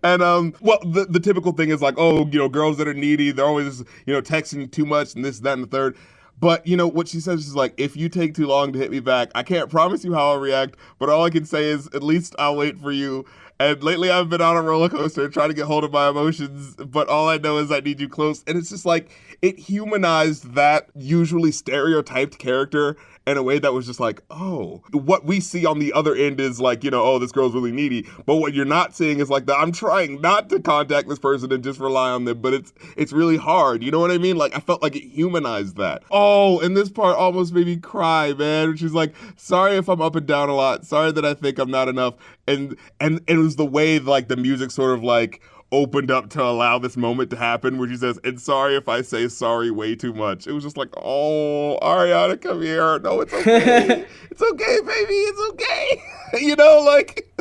And well, the typical thing is like, oh, you know, girls that are needy, they're always, you know, texting too much and this, that, and the third. But, you know, what she says is like, if you take too long to hit me back, I can't promise you how I'll react, but all I can say is at least I'll wait for you. And lately I've been on a roller coaster trying to get hold of my emotions, but all I know is I need you close. And it's just like, it humanized that usually stereotyped character in a way that was just like, oh, what we see on the other end is like, you know, oh, this girl's really needy. But what you're not seeing is like, I'm trying not to contact this person and just rely on them, but it's really hard. You know what I mean? Like, I felt like it humanized that. Oh, and this part almost made me cry, man. She's like, sorry if I'm up and down a lot. Sorry that I think I'm not enough. And it was the way like the music sort of like opened up to allow this moment to happen where she says, and sorry if I say sorry way too much. It was just like, oh, Ariana, come here. No, it's okay. It's okay, baby. It's okay. You know, like.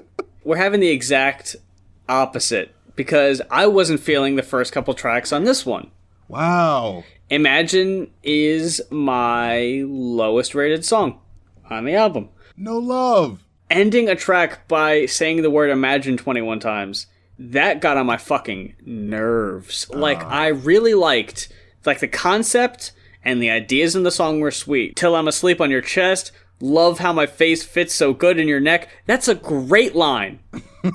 We're having the exact opposite because I wasn't feeling the first couple tracks on this one. Wow. Imagine is my lowest rated song on the album. No love. Ending a track by saying the word imagine 21 times, that got on my fucking nerves. Like, I really liked, like, the concept and the ideas in the song were sweet. Till I'm asleep on your chest, love how my face fits so good in your neck. That's a great line.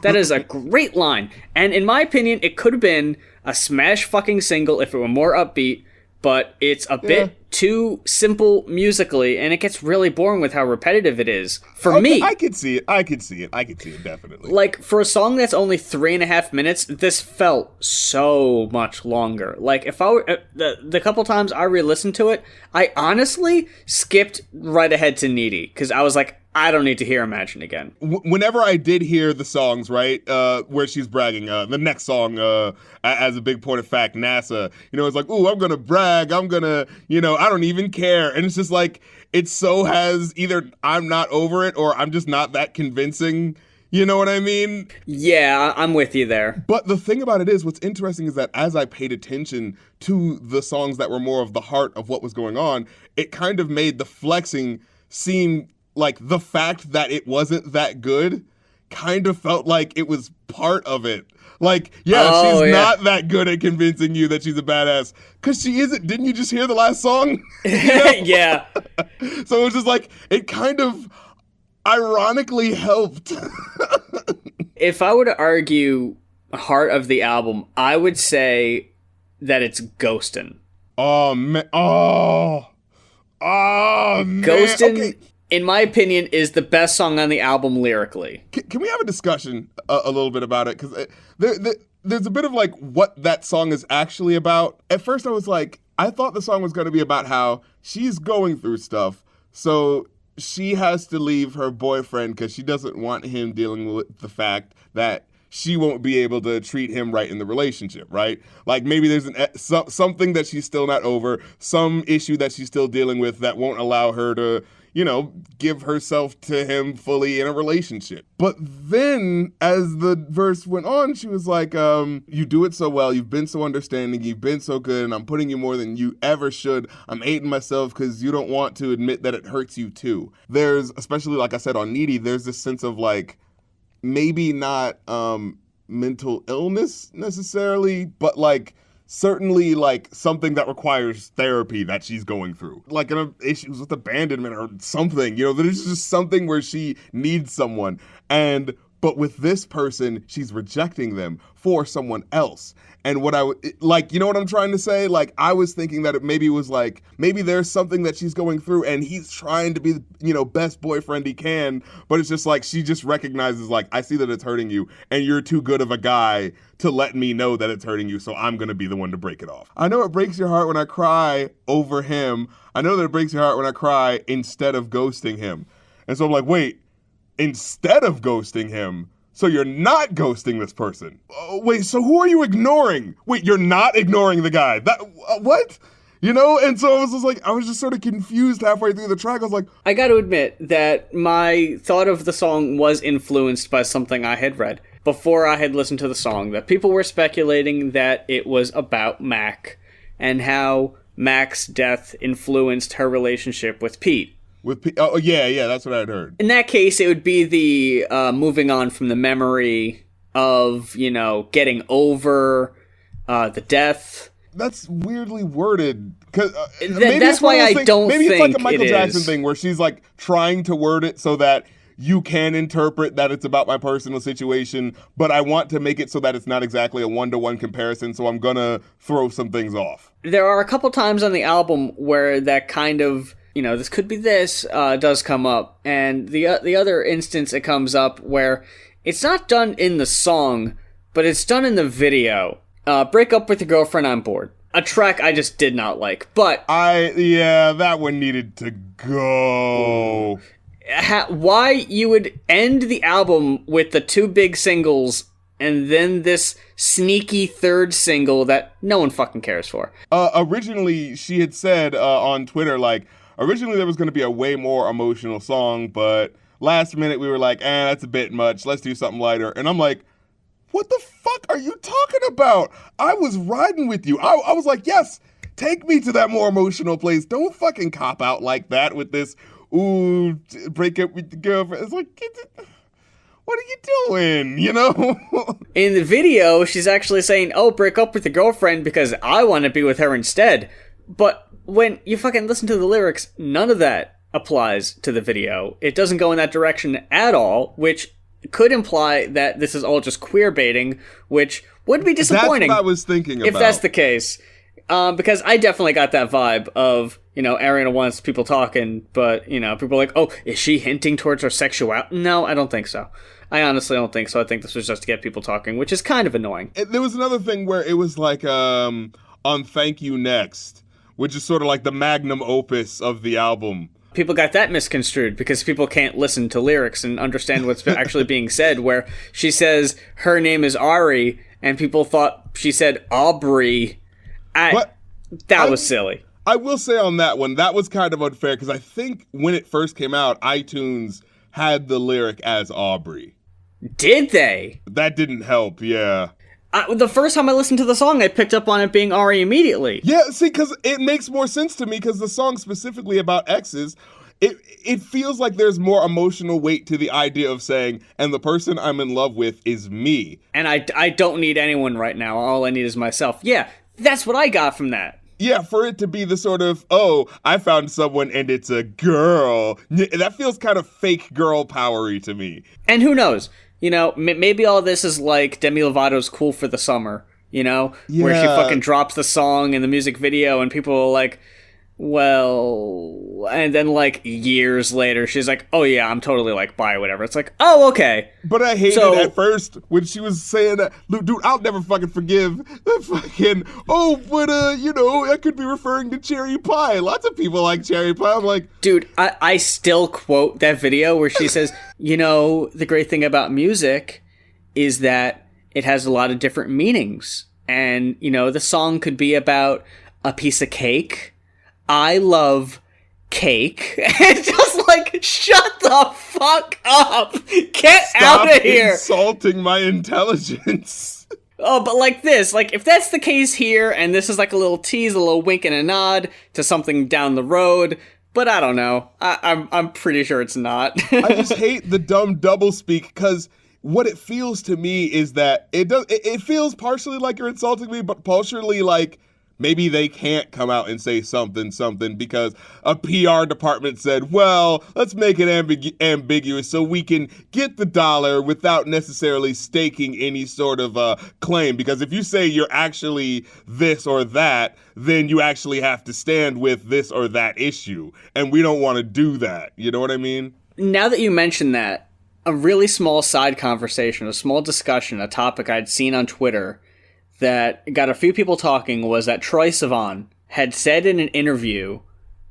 That is a great line. And in my opinion, it could have been a smash fucking single if it were more upbeat, but it's a bit too simple musically, and it gets really boring with how repetitive it is. For me. I could see it, definitely. Like, for a song that's only 3.5 minutes, this felt so much longer. Like, if I were, the couple times I re-listened to it, I honestly skipped right ahead to Needy, because I was like, I don't need to hear Imagine again. Whenever I did hear the songs, right, where she's bragging, the next song, as a big point of fact, NASA, you know, it's like, ooh, I'm gonna brag, I'm gonna, you know, I don't even care. And it's just like, it so has either I'm not over it or I'm just not that convincing. You know what I mean? Yeah, I'm with you there. But the thing about it is, what's interesting is that as I paid attention to the songs that were more of the heart of what was going on, it kind of made the flexing seem like the fact that it wasn't that good kind of felt like it was part of it. Like, she's not that good at convincing you that she's a badass. Because she isn't. Didn't you just hear the last song? You know? Yeah. So it was just like, it kind of ironically helped. If I were to argue heart of the album, I would say that it's Ghostin'. Oh, man. Oh, man. Ghostin', Okay. in my opinion, is the best song on the album lyrically. Can we have a discussion a little bit about it? Because there's a bit of like what that song is actually about. At first I was like, I thought the song was going to be about how she's going through stuff. So she has to leave her boyfriend because she doesn't want him dealing with the fact that she won't be able to treat him right in the relationship, right? Like maybe there's something that she's still not over, some issue that she's still dealing with that won't allow her to, you know, give herself to him fully in a relationship. But then as the verse went on, she was like, you do it so well. You've been so understanding. You've been so good. And I'm putting you more than you ever should. I'm hating myself because you don't want to admit that it hurts you too. There's, especially like I said on Needy, there's this sense of like, maybe not mental illness necessarily, but like certainly like something that requires therapy that she's going through. Like issues with abandonment or something, you know, there's just something where she needs someone. But with this person, she's rejecting them for someone else. And what like, you know what I'm trying to say? Like, I was thinking that it maybe was like, maybe there's something that she's going through and he's trying to be, you know, best boyfriend he can. But it's just like, she just recognizes like, I see that it's hurting you and you're too good of a guy to let me know that it's hurting you. So I'm going to be the one to break it off. I know it breaks your heart when I cry over him. I know that it breaks your heart when I cry instead of ghosting him. And so I'm like, wait, instead of ghosting him, so you're not ghosting this person. Wait, so who are you ignoring? Wait, you're not ignoring the guy. What? You know? And so I was just like, I was just sort of confused halfway through the track. I was like, I got to admit that my thought of the song was influenced by something I had read before I had listened to the song, that people were speculating that it was about Mac and how Mac's death influenced her relationship with Pete. oh, yeah, that's what I'd heard. In that case, it would be the moving on from the memory of, getting over the death. That's weirdly worded. That's why I don't think maybe it's like a Michael it Jackson is. thing where she's like trying to word it so that you can interpret that it's about my personal situation, but I want to make it so that it's not exactly a one-to-one comparison, so I'm gonna throw some things off. There are a couple times on the album where that kind of, this could be this, does come up. And the other instance it comes up where it's not done in the song, but it's done in the video. Break up with your girlfriend, I'm bored. A track I just did not like, but... that one needed to go. Why you would end the album with the two big singles and then this sneaky third single that no one fucking cares for. Originally, she had said on Twitter, originally there was going to be a way more emotional song, but last minute we were like, that's a bit much. Let's do something lighter. And I'm like, what the fuck are you talking about? I was riding with you. I was like, yes, take me to that more emotional place. Don't fucking cop out like that with this, ooh, break up with the girlfriend. It's like, what are you doing, In the video, she's actually saying, break up with your girlfriend because I want to be with her instead. But when you fucking listen to the lyrics, none of that applies to the video. It doesn't go in that direction at all, which could imply that this is all just queer baiting, which would be disappointing. That's what I was thinking about. If that's the case. Because I definitely got that vibe of, Ariana wants people talking, but, people are like, oh, is she hinting towards her sexuality? No, I don't think so. I honestly don't think so. I think this was just to get people talking, which is kind of annoying. There was another thing where it was like on Thank You Next, which is sort of like the magnum opus of the album. People got that misconstrued because people can't listen to lyrics and understand what's actually being said, where she says her name is Ari, and people thought she said Aubrey. That was silly. I will say on that one, that was kind of unfair, because I think when it first came out, iTunes had the lyric as Aubrey. Did they? That didn't help, yeah. The first time I listened to the song, I picked up on it being Ari immediately. Yeah, see, because it makes more sense to me, because the song specifically about exes, it feels like there's more emotional weight to the idea of saying, and the person I'm in love with is me. And I don't need anyone right now. All I need is myself. Yeah, that's what I got from that. Yeah, for it to be the sort of, I found someone and it's a girl. That feels kind of fake girl powery to me. And who knows? Maybe all this is like Demi Lovato's Cool for the Summer, where she fucking drops the song in the music video and people are like, well, and then years later she's like, oh yeah, I'm totally bi, whatever. It's like, oh, okay. But I hated at first when she was saying that, dude, I'll never fucking forgive that fucking, I could be referring to cherry pie. Lots of people like cherry pie. I'm like, dude, I still quote that video where she says, the great thing about music is that it has a lot of different meanings. And, the song could be about a piece of cake. I love cake. And just shut the fuck up. Get out of here. Stop insulting my intelligence. Oh, but this, if that's the case here, and this is a little tease, a little wink and a nod to something down the road, but I don't know. I'm pretty sure it's not. I just hate the dumb doublespeak, because what it feels to me is that it feels partially like you're insulting me, but partially maybe they can't come out and say something because a PR department said, well, let's make it ambiguous so we can get the dollar without necessarily staking any sort of claim. Because if you say you're actually this or that, then you actually have to stand with this or that issue. And we don't want to do that. You know what I mean? Now that you mention that, a really small side conversation, a small discussion, a topic I'd seen on Twitter that got a few people talking was that Troye Sivan had said in an interview,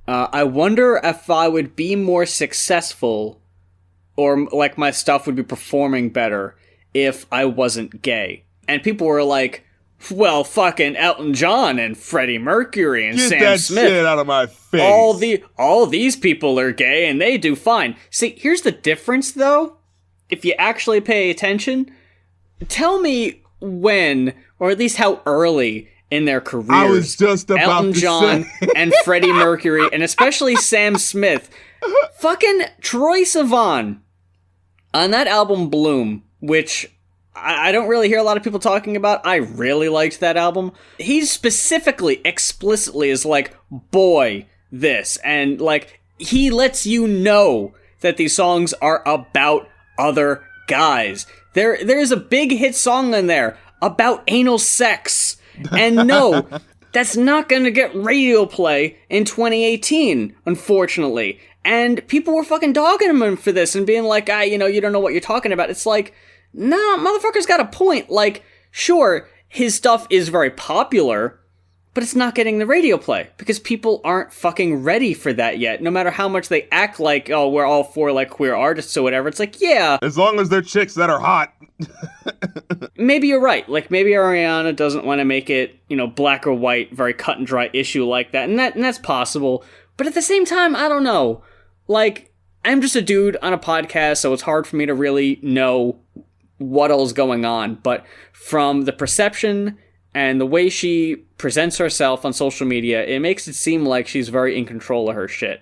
I wonder if I would be more successful or my stuff would be performing better if I wasn't gay. And people were like, Well, fucking Elton John and Freddie Mercury and Get Sam that Smith. shit out of my face. All these people are gay and they do fine. See, here's the difference though. If you actually pay attention, tell me when, or at least how early in their careers, I was just about Elton to John say. and Freddie Mercury, and especially Sam Smith, fucking Troye Sivan on that album Bloom, which I don't really hear a lot of people talking about. I really liked that album. He specifically, explicitly is like, boy, this. And like, he lets you know that these songs are about other guys. There's a big hit song in there about anal sex. And no, that's not gonna get radio play in 2018, unfortunately. And people were fucking dogging him for this and being like, you don't know what you're talking about. It's like, nah, motherfucker's got a point. Like, sure, his stuff is very popular, but it's not getting the radio play because people aren't fucking ready for that yet. No matter how much they act like, oh, we're all for like queer artists or whatever. It's like, yeah. As long as they're chicks that are hot. Maybe you're right. Like, maybe Ariana doesn't want to make it, black or white, very cut and dry issue like that. And that's possible. But at the same time, I don't know. Like, I'm just a dude on a podcast, so it's hard for me to really know what all's going on. But from the perception and the way she presents herself on social media, it makes it seem like she's very in control of her shit.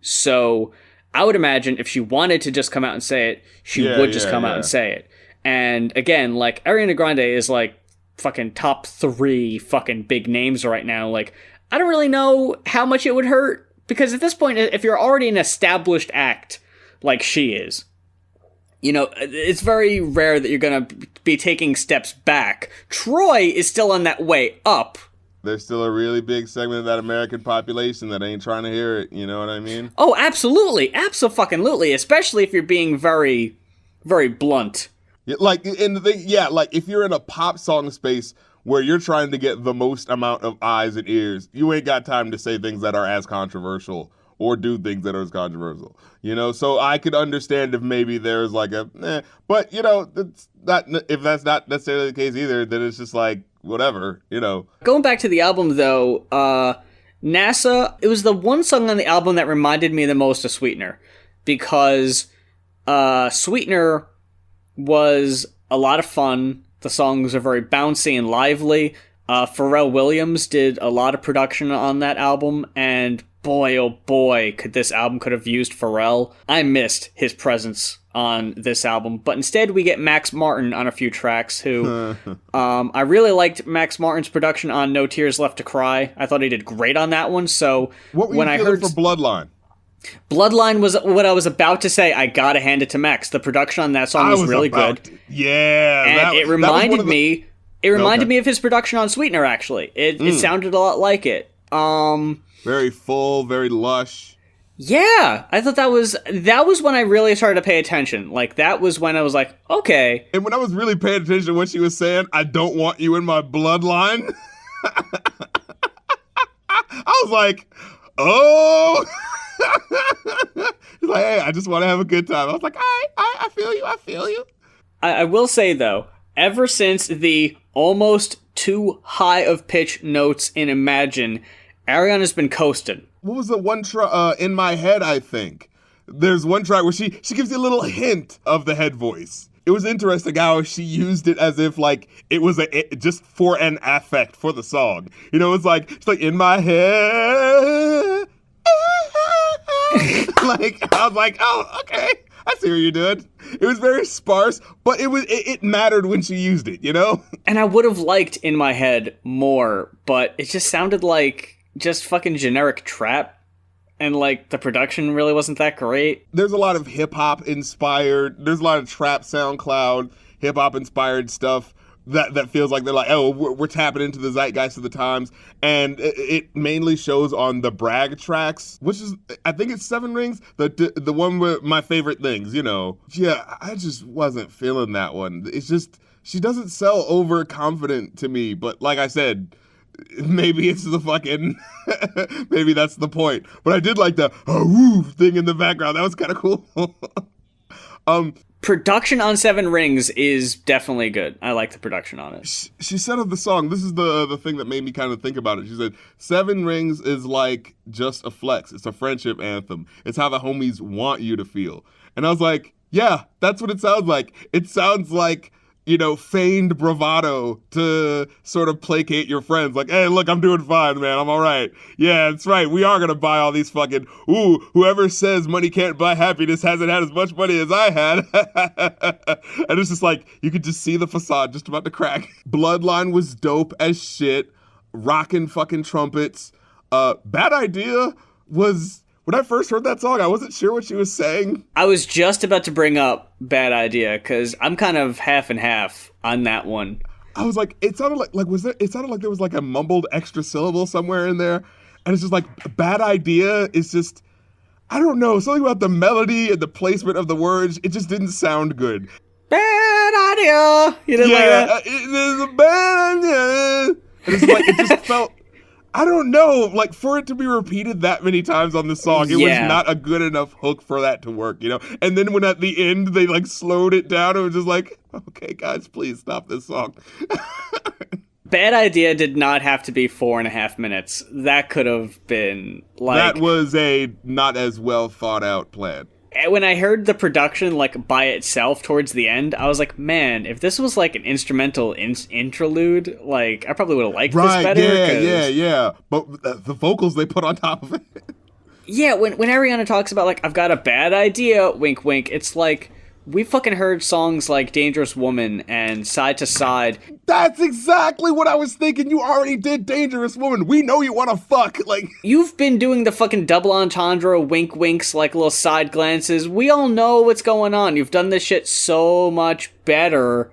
So I would imagine if she wanted to just come out and say it, she would just come out and say it. And again, like, Ariana Grande is like fucking top 3 fucking big names right now. Like, I don't really know how much it would hurt, because at this point, if you're already an established act like she is, it's very rare that you're going to be taking steps back. Troy is still on that way up. There's still a really big segment of that American population that ain't trying to hear it. You know what I mean? Oh, absolutely. Abso-fucking-lutely. Especially if you're being very, very blunt. Like, and the thing, like, if you're in a pop song space where you're trying to get the most amount of eyes and ears, you ain't got time to say things that are as controversial or do things that are as controversial, So I could understand if maybe there's like but it's not, if that's not necessarily the case either, then it's just like, whatever, Going back to the album though, NASA, it was the one song on the album that reminded me the most of Sweetener, because Sweetener was a lot of fun. The songs are very bouncy and lively. Pharrell Williams did a lot of production on that album, and boy, oh boy, could have used Pharrell. I missed his presence on this album, but instead we get Max Martin on a few tracks, who I really liked Max Martin's production on No Tears Left to Cry. I thought he did great on that one. So what were you feeling for Bloodline? Bloodline was what I was about to say. I gotta hand it to Max. The production on that song was really good. Yeah, and it reminded me. It reminded me of his production on Sweetener. Actually, it sounded a lot like it. Very full, very lush. Yeah, I thought that was when I really started to pay attention. Like, that was when I was like, okay. And when I was really paying attention to what she was saying, I don't want you in my bloodline. I was like, oh. He's like, hey, I just want to have a good time. I was like, I feel you. I will say, though, ever since the almost too high of pitch notes in Imagine, Ariana's been coasting. What was the one track in my head, I think? There's one track where she gives you a little hint of the head voice. It was interesting how she used it as if like it was just for an affect for the song. It's like in my head. Like, I was like, oh, okay, I see what you're doing. It was very sparse, but it mattered when she used it, And I would have liked In My Head more, but it just sounded like just fucking generic trap, and like the production really wasn't that great. There's a lot of hip-hop inspired, there's a lot of trap SoundCloud, hip-hop inspired stuff that feels like they're like, oh, we're tapping into the zeitgeist of the times, and it mainly shows on the brag tracks, which is, I think it's 7 Rings, the one with My Favorite Things, Yeah, I just wasn't feeling that one. It's just, she doesn't sell overconfident to me, but like I said, maybe it's the fucking, maybe that's the point. But I did like the woo thing in the background. That was kind of cool. production on Seven Rings is definitely good. I like the production on it. She said of the song, this is the thing that made me kind of think about it. She said, Seven Rings is like just a flex. It's a friendship anthem. It's how the homies want you to feel. And I was like, yeah, that's what it sounds like. It sounds like, you know, feigned bravado to sort of placate your friends. Like, hey, look, I'm doing fine, man. I'm all right. Yeah, that's right. We are going to buy all these fucking, whoever says money can't buy happiness hasn't had as much money as I had. And it's just like, you could just see the facade just about to crack. Bloodline was dope as shit. Rockin' fucking trumpets. Bad Idea was... When I first heard that song, I wasn't sure what she was saying. I was just about to bring up Bad Idea, because I'm kind of half and half on that one. I was like, it sounded like it sounded like there was like a mumbled extra syllable somewhere in there. And it's just like, Bad Idea is just, I don't know, something about the melody and the placement of the words, it just didn't sound good. Bad Idea! You didn't like that? It is a bad idea. And it's like, it just felt... I don't know, like, for it to be repeated that many times on the song, it was not a good enough hook for that to work, you know? And then when at the end they, like, slowed it down, it was just like, okay, guys, please stop this song. Bad Idea did not have to be 4.5 minutes. That could have been, like... That was a not as well thought out plan. When I heard the production, like, by itself towards the end, I was like, man, if this was, like, an instrumental interlude, like, I probably would have liked this better. Yeah. But the vocals they put on top of it. Yeah, when Ariana talks about, like, I've got a bad idea, wink, wink, it's like, we fucking heard songs like Dangerous Woman and Side to Side. That's exactly what I was thinking. You already did Dangerous Woman. We know you want to fuck. Like, you've been doing the fucking double entendre, wink winks, like little side glances. We all know what's going on. You've done this shit so much better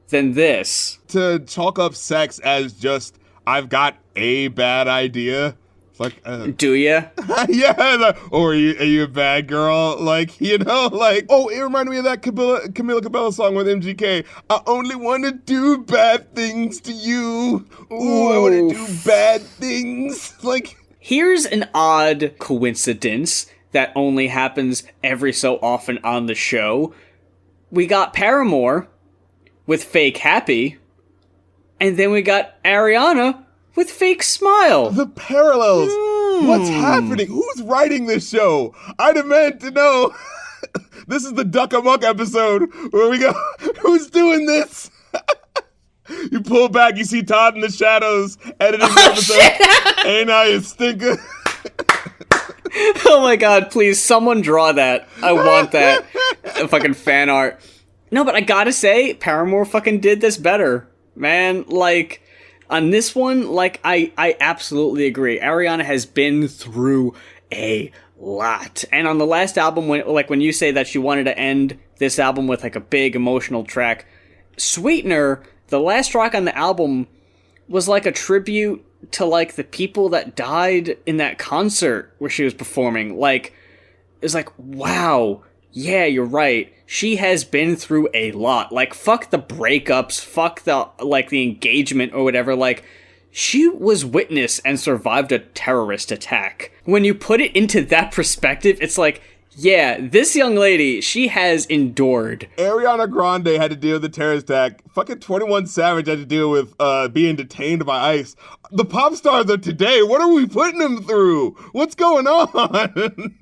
than this. To chalk up sex as just, I've got a bad idea. Like, do ya? Yeah, like, or are you a bad girl? Like, you know, like, oh, it reminded me of that Camila Cabello song with MGK. I only want to do bad things to you. Ooh, I want to do bad things. Like, here's an odd coincidence that only happens every so often on the show. We got Paramore with Fake Happy, and then we got Ariana with Fake Smile. The parallels. What's happening? Who's writing this show? I demand to know. This is the Duck Amuck episode where we go, who's doing this? You pull back, you see Todd in the shadows editing the episode. Ain't I a stinker? Oh my god, please, someone draw that. I want that. Fucking fan art. No, but I gotta say, Paramore fucking did this better. Man, like... On this one, like, I absolutely agree. Ariana has been through a lot. And on the last album, when you say that she wanted to end this album with, like, a big emotional track, Sweetener, the last track on the album, was like a tribute to, like, the people that died in that concert where she was performing. Like, it was like, wow, yeah, you're right. She has been through a lot. Like, fuck the breakups, fuck the, like, the engagement or whatever. Like, she was witness and survived a terrorist attack. When you put it into that perspective, it's like, yeah, this young lady, she has endured. Ariana Grande had to deal with the terrorist attack. Fucking 21 Savage had to deal with being detained by ICE. The pop stars of today, what are we putting them through? What's going on?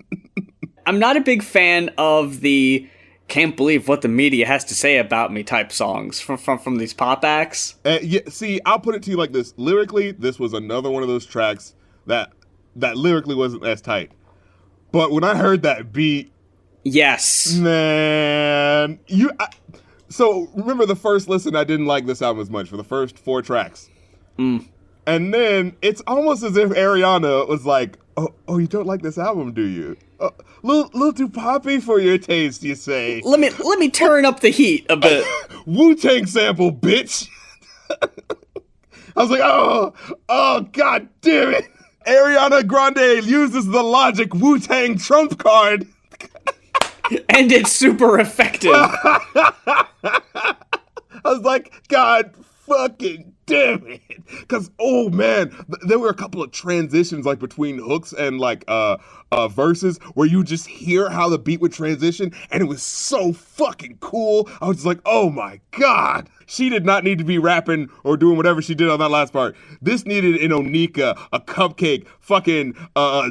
I'm not a big fan of the can't believe what the media has to say about me type songs from these pop acts. Yeah, see, I'll put it to you like this. Lyrically, this was another one of those tracks that lyrically wasn't as tight. But when I heard that beat... Yes. Man. So, remember the first listen, I didn't like this album as much for the first 4 tracks. And then, it's almost as if Ariana was like, oh, you don't like this album, do you? Little too poppy for your taste, you say. Let me turn up the heat a bit. Wu-Tang sample, bitch. I was like, oh, god damn it. Ariana Grande uses the Logic Wu-Tang trump card. And it's super effective. I was like, god fucking damn it. Because, oh man, there were a couple of transitions like between hooks and like verses where you just hear how the beat would transition, and it was so fucking cool. I was just like, oh my God. She did not need to be rapping or doing whatever she did on that last part. This needed an Onika, a Cupcake, fucking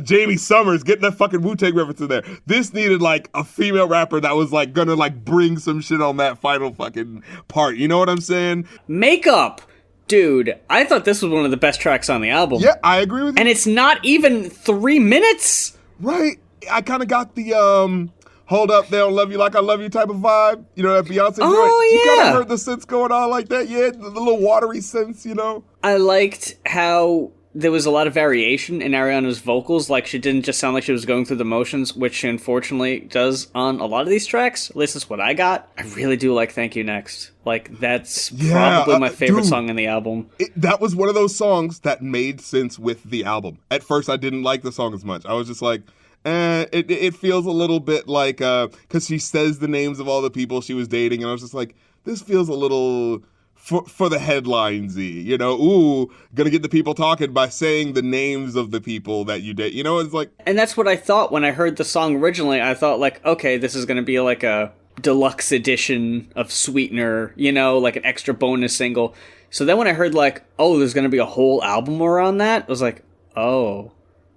Jamie Summers, getting that fucking Wu-Tang reference in there. This needed like a female rapper that was like gonna like bring some shit on that final fucking part. You know what I'm saying? Makeup. Dude, I thought this was one of the best tracks on the album. Yeah, I agree with you. And it's not even 3 minutes? Right. I kind of got the hold up, they don't love you like I love you type of vibe. You know, that Beyonce joint. You kind of heard the synths going on like that. Yeah, the little watery synths, you know. I liked how there was a lot of variation in Ariana's vocals. Like, she didn't just sound like she was going through the motions, which she unfortunately does on a lot of these tracks. At least that's what I got. I really do like Thank You Next. Like, that's probably my favorite song in the album. That was one of those songs that made sense with the album. At first, I didn't like the song as much. I was just like, it feels a little bit like, because she says the names of all the people she was dating, and I was just like, this feels a little for the headlines-y, you know, ooh, gonna get the people talking by saying the names of the people that you date, you know, it's like. And that's what I thought when I heard the song originally. I thought, like, okay, this is gonna be like a deluxe edition of Sweetener, you know, like an extra bonus single. So then when I heard, like, oh, there's gonna be a whole album around that, I was like, oh,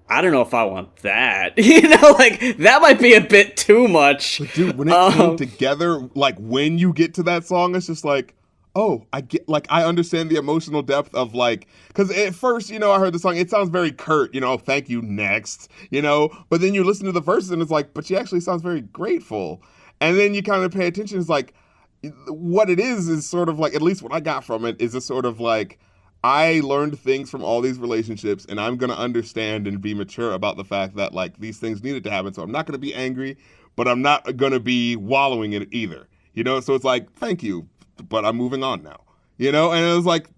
I don't know if I want that. You know, like, that might be a bit too much. But dude, when it came together, like, when you get to that song, it's just like, oh, I get, like, I understand the emotional depth of, like, because at first, you know, I heard the song, it sounds very curt, you know, thank you, next, you know, but then you listen to the verses and it's like, but she actually sounds very grateful. And then you kind of pay attention, it's like, what it is sort of like, at least what I got from it, is a sort of like, I learned things from all these relationships, and I'm going to understand and be mature about the fact that, like, these things needed to happen, so I'm not going to be angry, but I'm not going to be wallowing in it either, you know? So it's like, thank you, but I'm moving on now, you know? And it was like,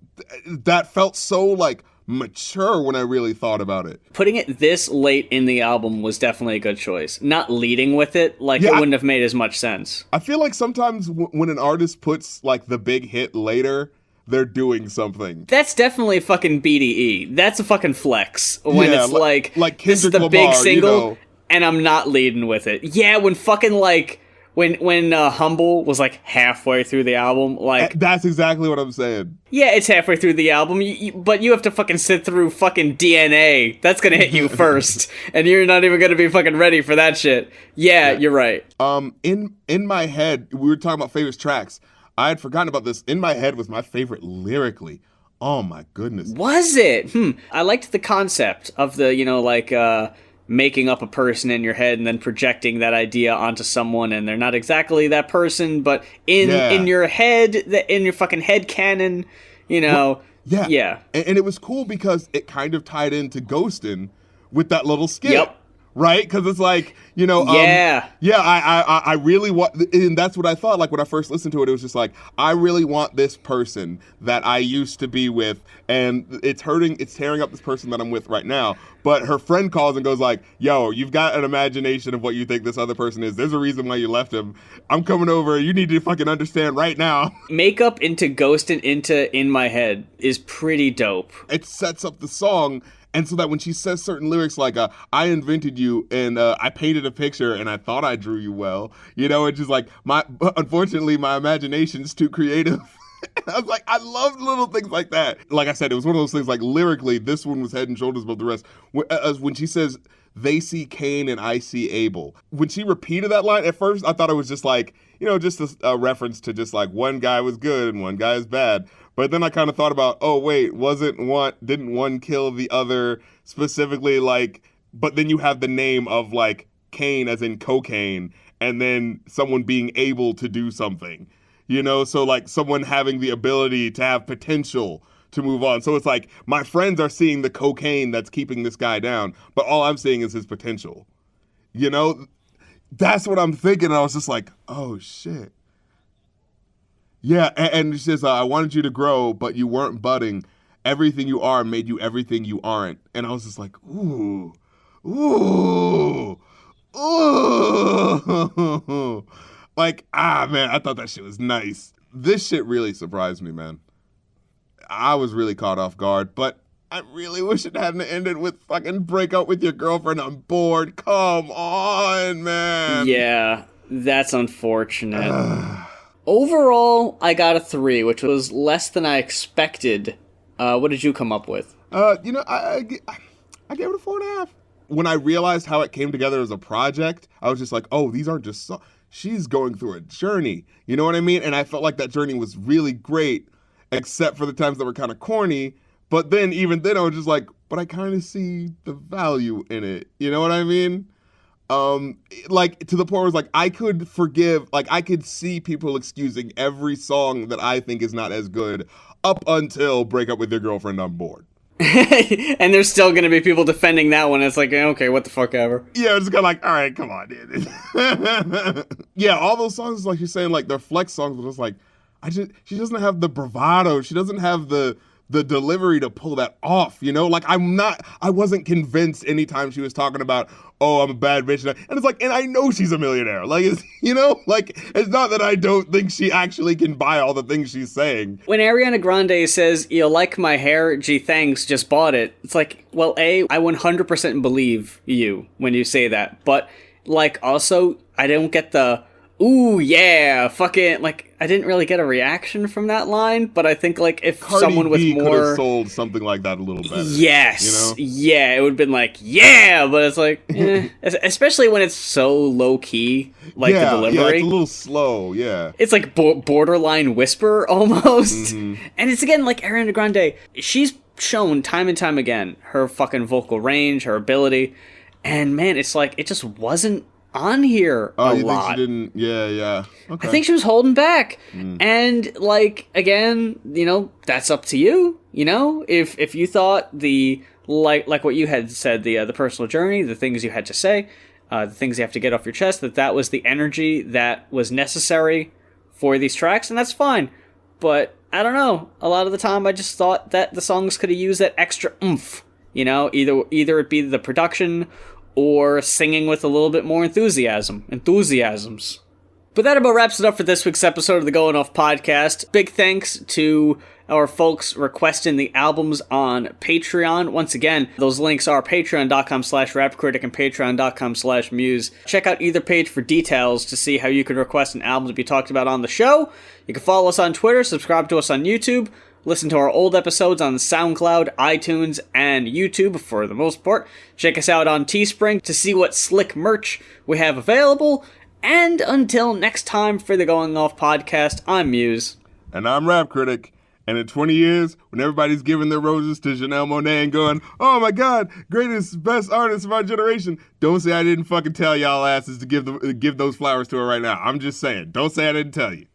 that felt so, like, mature when I really thought about it. Putting it this late in the album was definitely a good choice. Not leading with it, like, it wouldn't have made as much sense. I feel like sometimes when an artist puts, like, the big hit later, they're doing something. That's definitely fucking BDE. That's a fucking flex. When it's like this is the Lamar, big single, you know. And I'm not leading with it. Yeah, when fucking, like, when Humble was, like, halfway through the album, like... That's exactly what I'm saying. Yeah, it's halfway through the album, but you have to fucking sit through fucking DNA. That's gonna hit you first, and you're not even gonna be fucking ready for that shit. Yeah, you're right. In my head, we were talking about favorite tracks. I had forgotten about this. In My Head was my favorite lyrically. Oh my goodness. Was it? I liked the concept of the, you know, like, making up a person in your head and then projecting that idea onto someone, and they're not exactly that person, but in your head, in your fucking head canon, you know. Well, yeah. And it was cool because it kind of tied into Ghostin' with that little skit. Yep. Right? Because it's like, you know, I really want, and that's what I thought, like, when I first listened to it, it was just like, I really want this person that I used to be with, and it's tearing up this person that I'm with right now, but her friend calls and goes like, yo, you've got an imagination of what you think this other person is, there's a reason why you left him, I'm coming over, you need to fucking understand right now. Makeup into Ghost and into In My Head is pretty dope. It sets up the song. And so that when she says certain lyrics like, I invented you and I painted a picture and I thought I drew you well, you know, it's just like, unfortunately, my imagination's too creative. I was like, I love little things like that. Like I said, it was one of those things, like, lyrically, this one was head and shoulders above the rest. When she says, they see Cain and I see Abel. When she repeated that line, at first, I thought it was just like, you know, just a reference to just like one guy was good and one guy is bad. But then I kind of thought about, oh, wait, didn't one kill the other specifically, like, but then you have the name of, like, Cain as in cocaine, and then someone being able to do something, you know? So, like, someone having the ability to have potential to move on. So it's like, my friends are seeing the cocaine that's keeping this guy down, but all I'm seeing is his potential. You know? That's what I'm thinking. And I was just like, oh, shit. Yeah, and she says, I wanted you to grow, but you weren't budding. Everything you are made you everything you aren't. And I was just like, ooh. Like, man, I thought that shit was nice. This shit really surprised me, man. I was really caught off guard, but I really wish it hadn't ended with fucking break up with your girlfriend on board. Come on, man. Yeah, that's unfortunate. Overall, I got a 3, which was less than I expected. What did you come up with? I gave it a 4.5. When I realized how it came together as a project, I was just like, oh, these aren't just songs. She's going through a journey. You know what I mean? And I felt like that journey was really great, except for the times that were kind of corny. But then, even then, I was just like, but I kind of see the value in it. You know what I mean? Like, to the point where it's like, I could forgive, like, I could see people excusing every song that I think is not as good up until Break Up With Your Girlfriend on Board. And there's still going to be people defending that one. It's like, okay, what the fuck ever. Yeah, it's kind of like, all right, come on, dude. Yeah, all those songs, like you're saying, like, they're flex songs, but it's like, she doesn't have the bravado. She doesn't have the delivery to pull that off, you know? Like, I wasn't convinced anytime she was talking about, oh, I'm a bad bitch. And it's like, and I know she's a millionaire. Like, it's, you know? Like, it's not that I don't think she actually can buy all the things she's saying. When Ariana Grande says, you like my hair, gee, thanks, just bought it. It's like, well, I 100% believe you when you say that. But, like, also, I don't get the, ooh, yeah, fucking, like, I didn't really get a reaction from that line, but I think, like, if Cardi someone with B more... could have sold something like that a little better. Yes. You know? Yeah, it would have been like, yeah, but it's like, especially when it's so low-key, like, the delivery. Yeah, it's a little slow, yeah. It's like borderline whisper, almost. And it's, again, like Ariana Grande, she's shown time and time again her fucking vocal range, her ability, and, man, it's like, it just wasn't on here a you lot. think she didn't? Yeah. Okay. I think she was holding back. And, like, again, you know, that's up to you. You know, if you thought the, like what you had said, the personal journey, the things you had to say, the things you have to get off your chest, that was the energy that was necessary for these tracks, and that's fine. But, I don't know, a lot of the time I just thought that the songs could have used that extra oomph. You know, either it be the production or singing with a little bit more enthusiasms. But that about wraps it up for this week's episode of the Goin Off podcast. Big thanks to our folks requesting the albums on Patreon. Once again, those links are patreon.com/rapcritic and patreon.com/muse. Check out either page for details to see how you can request an album to be talked about on the show. You can follow us on Twitter, subscribe to us on YouTube, listen to our old episodes on SoundCloud, iTunes, and YouTube for the most part. Check us out on Teespring to see what slick merch we have available. And until next time for the Going Off podcast, I'm Muse. And I'm Rap Critic. And in 20 years, when everybody's giving their roses to Janelle Monáe and going, oh my God, greatest, best artist of our generation, don't say I didn't fucking tell y'all asses to give those flowers to her right now. I'm just saying. Don't say I didn't tell you.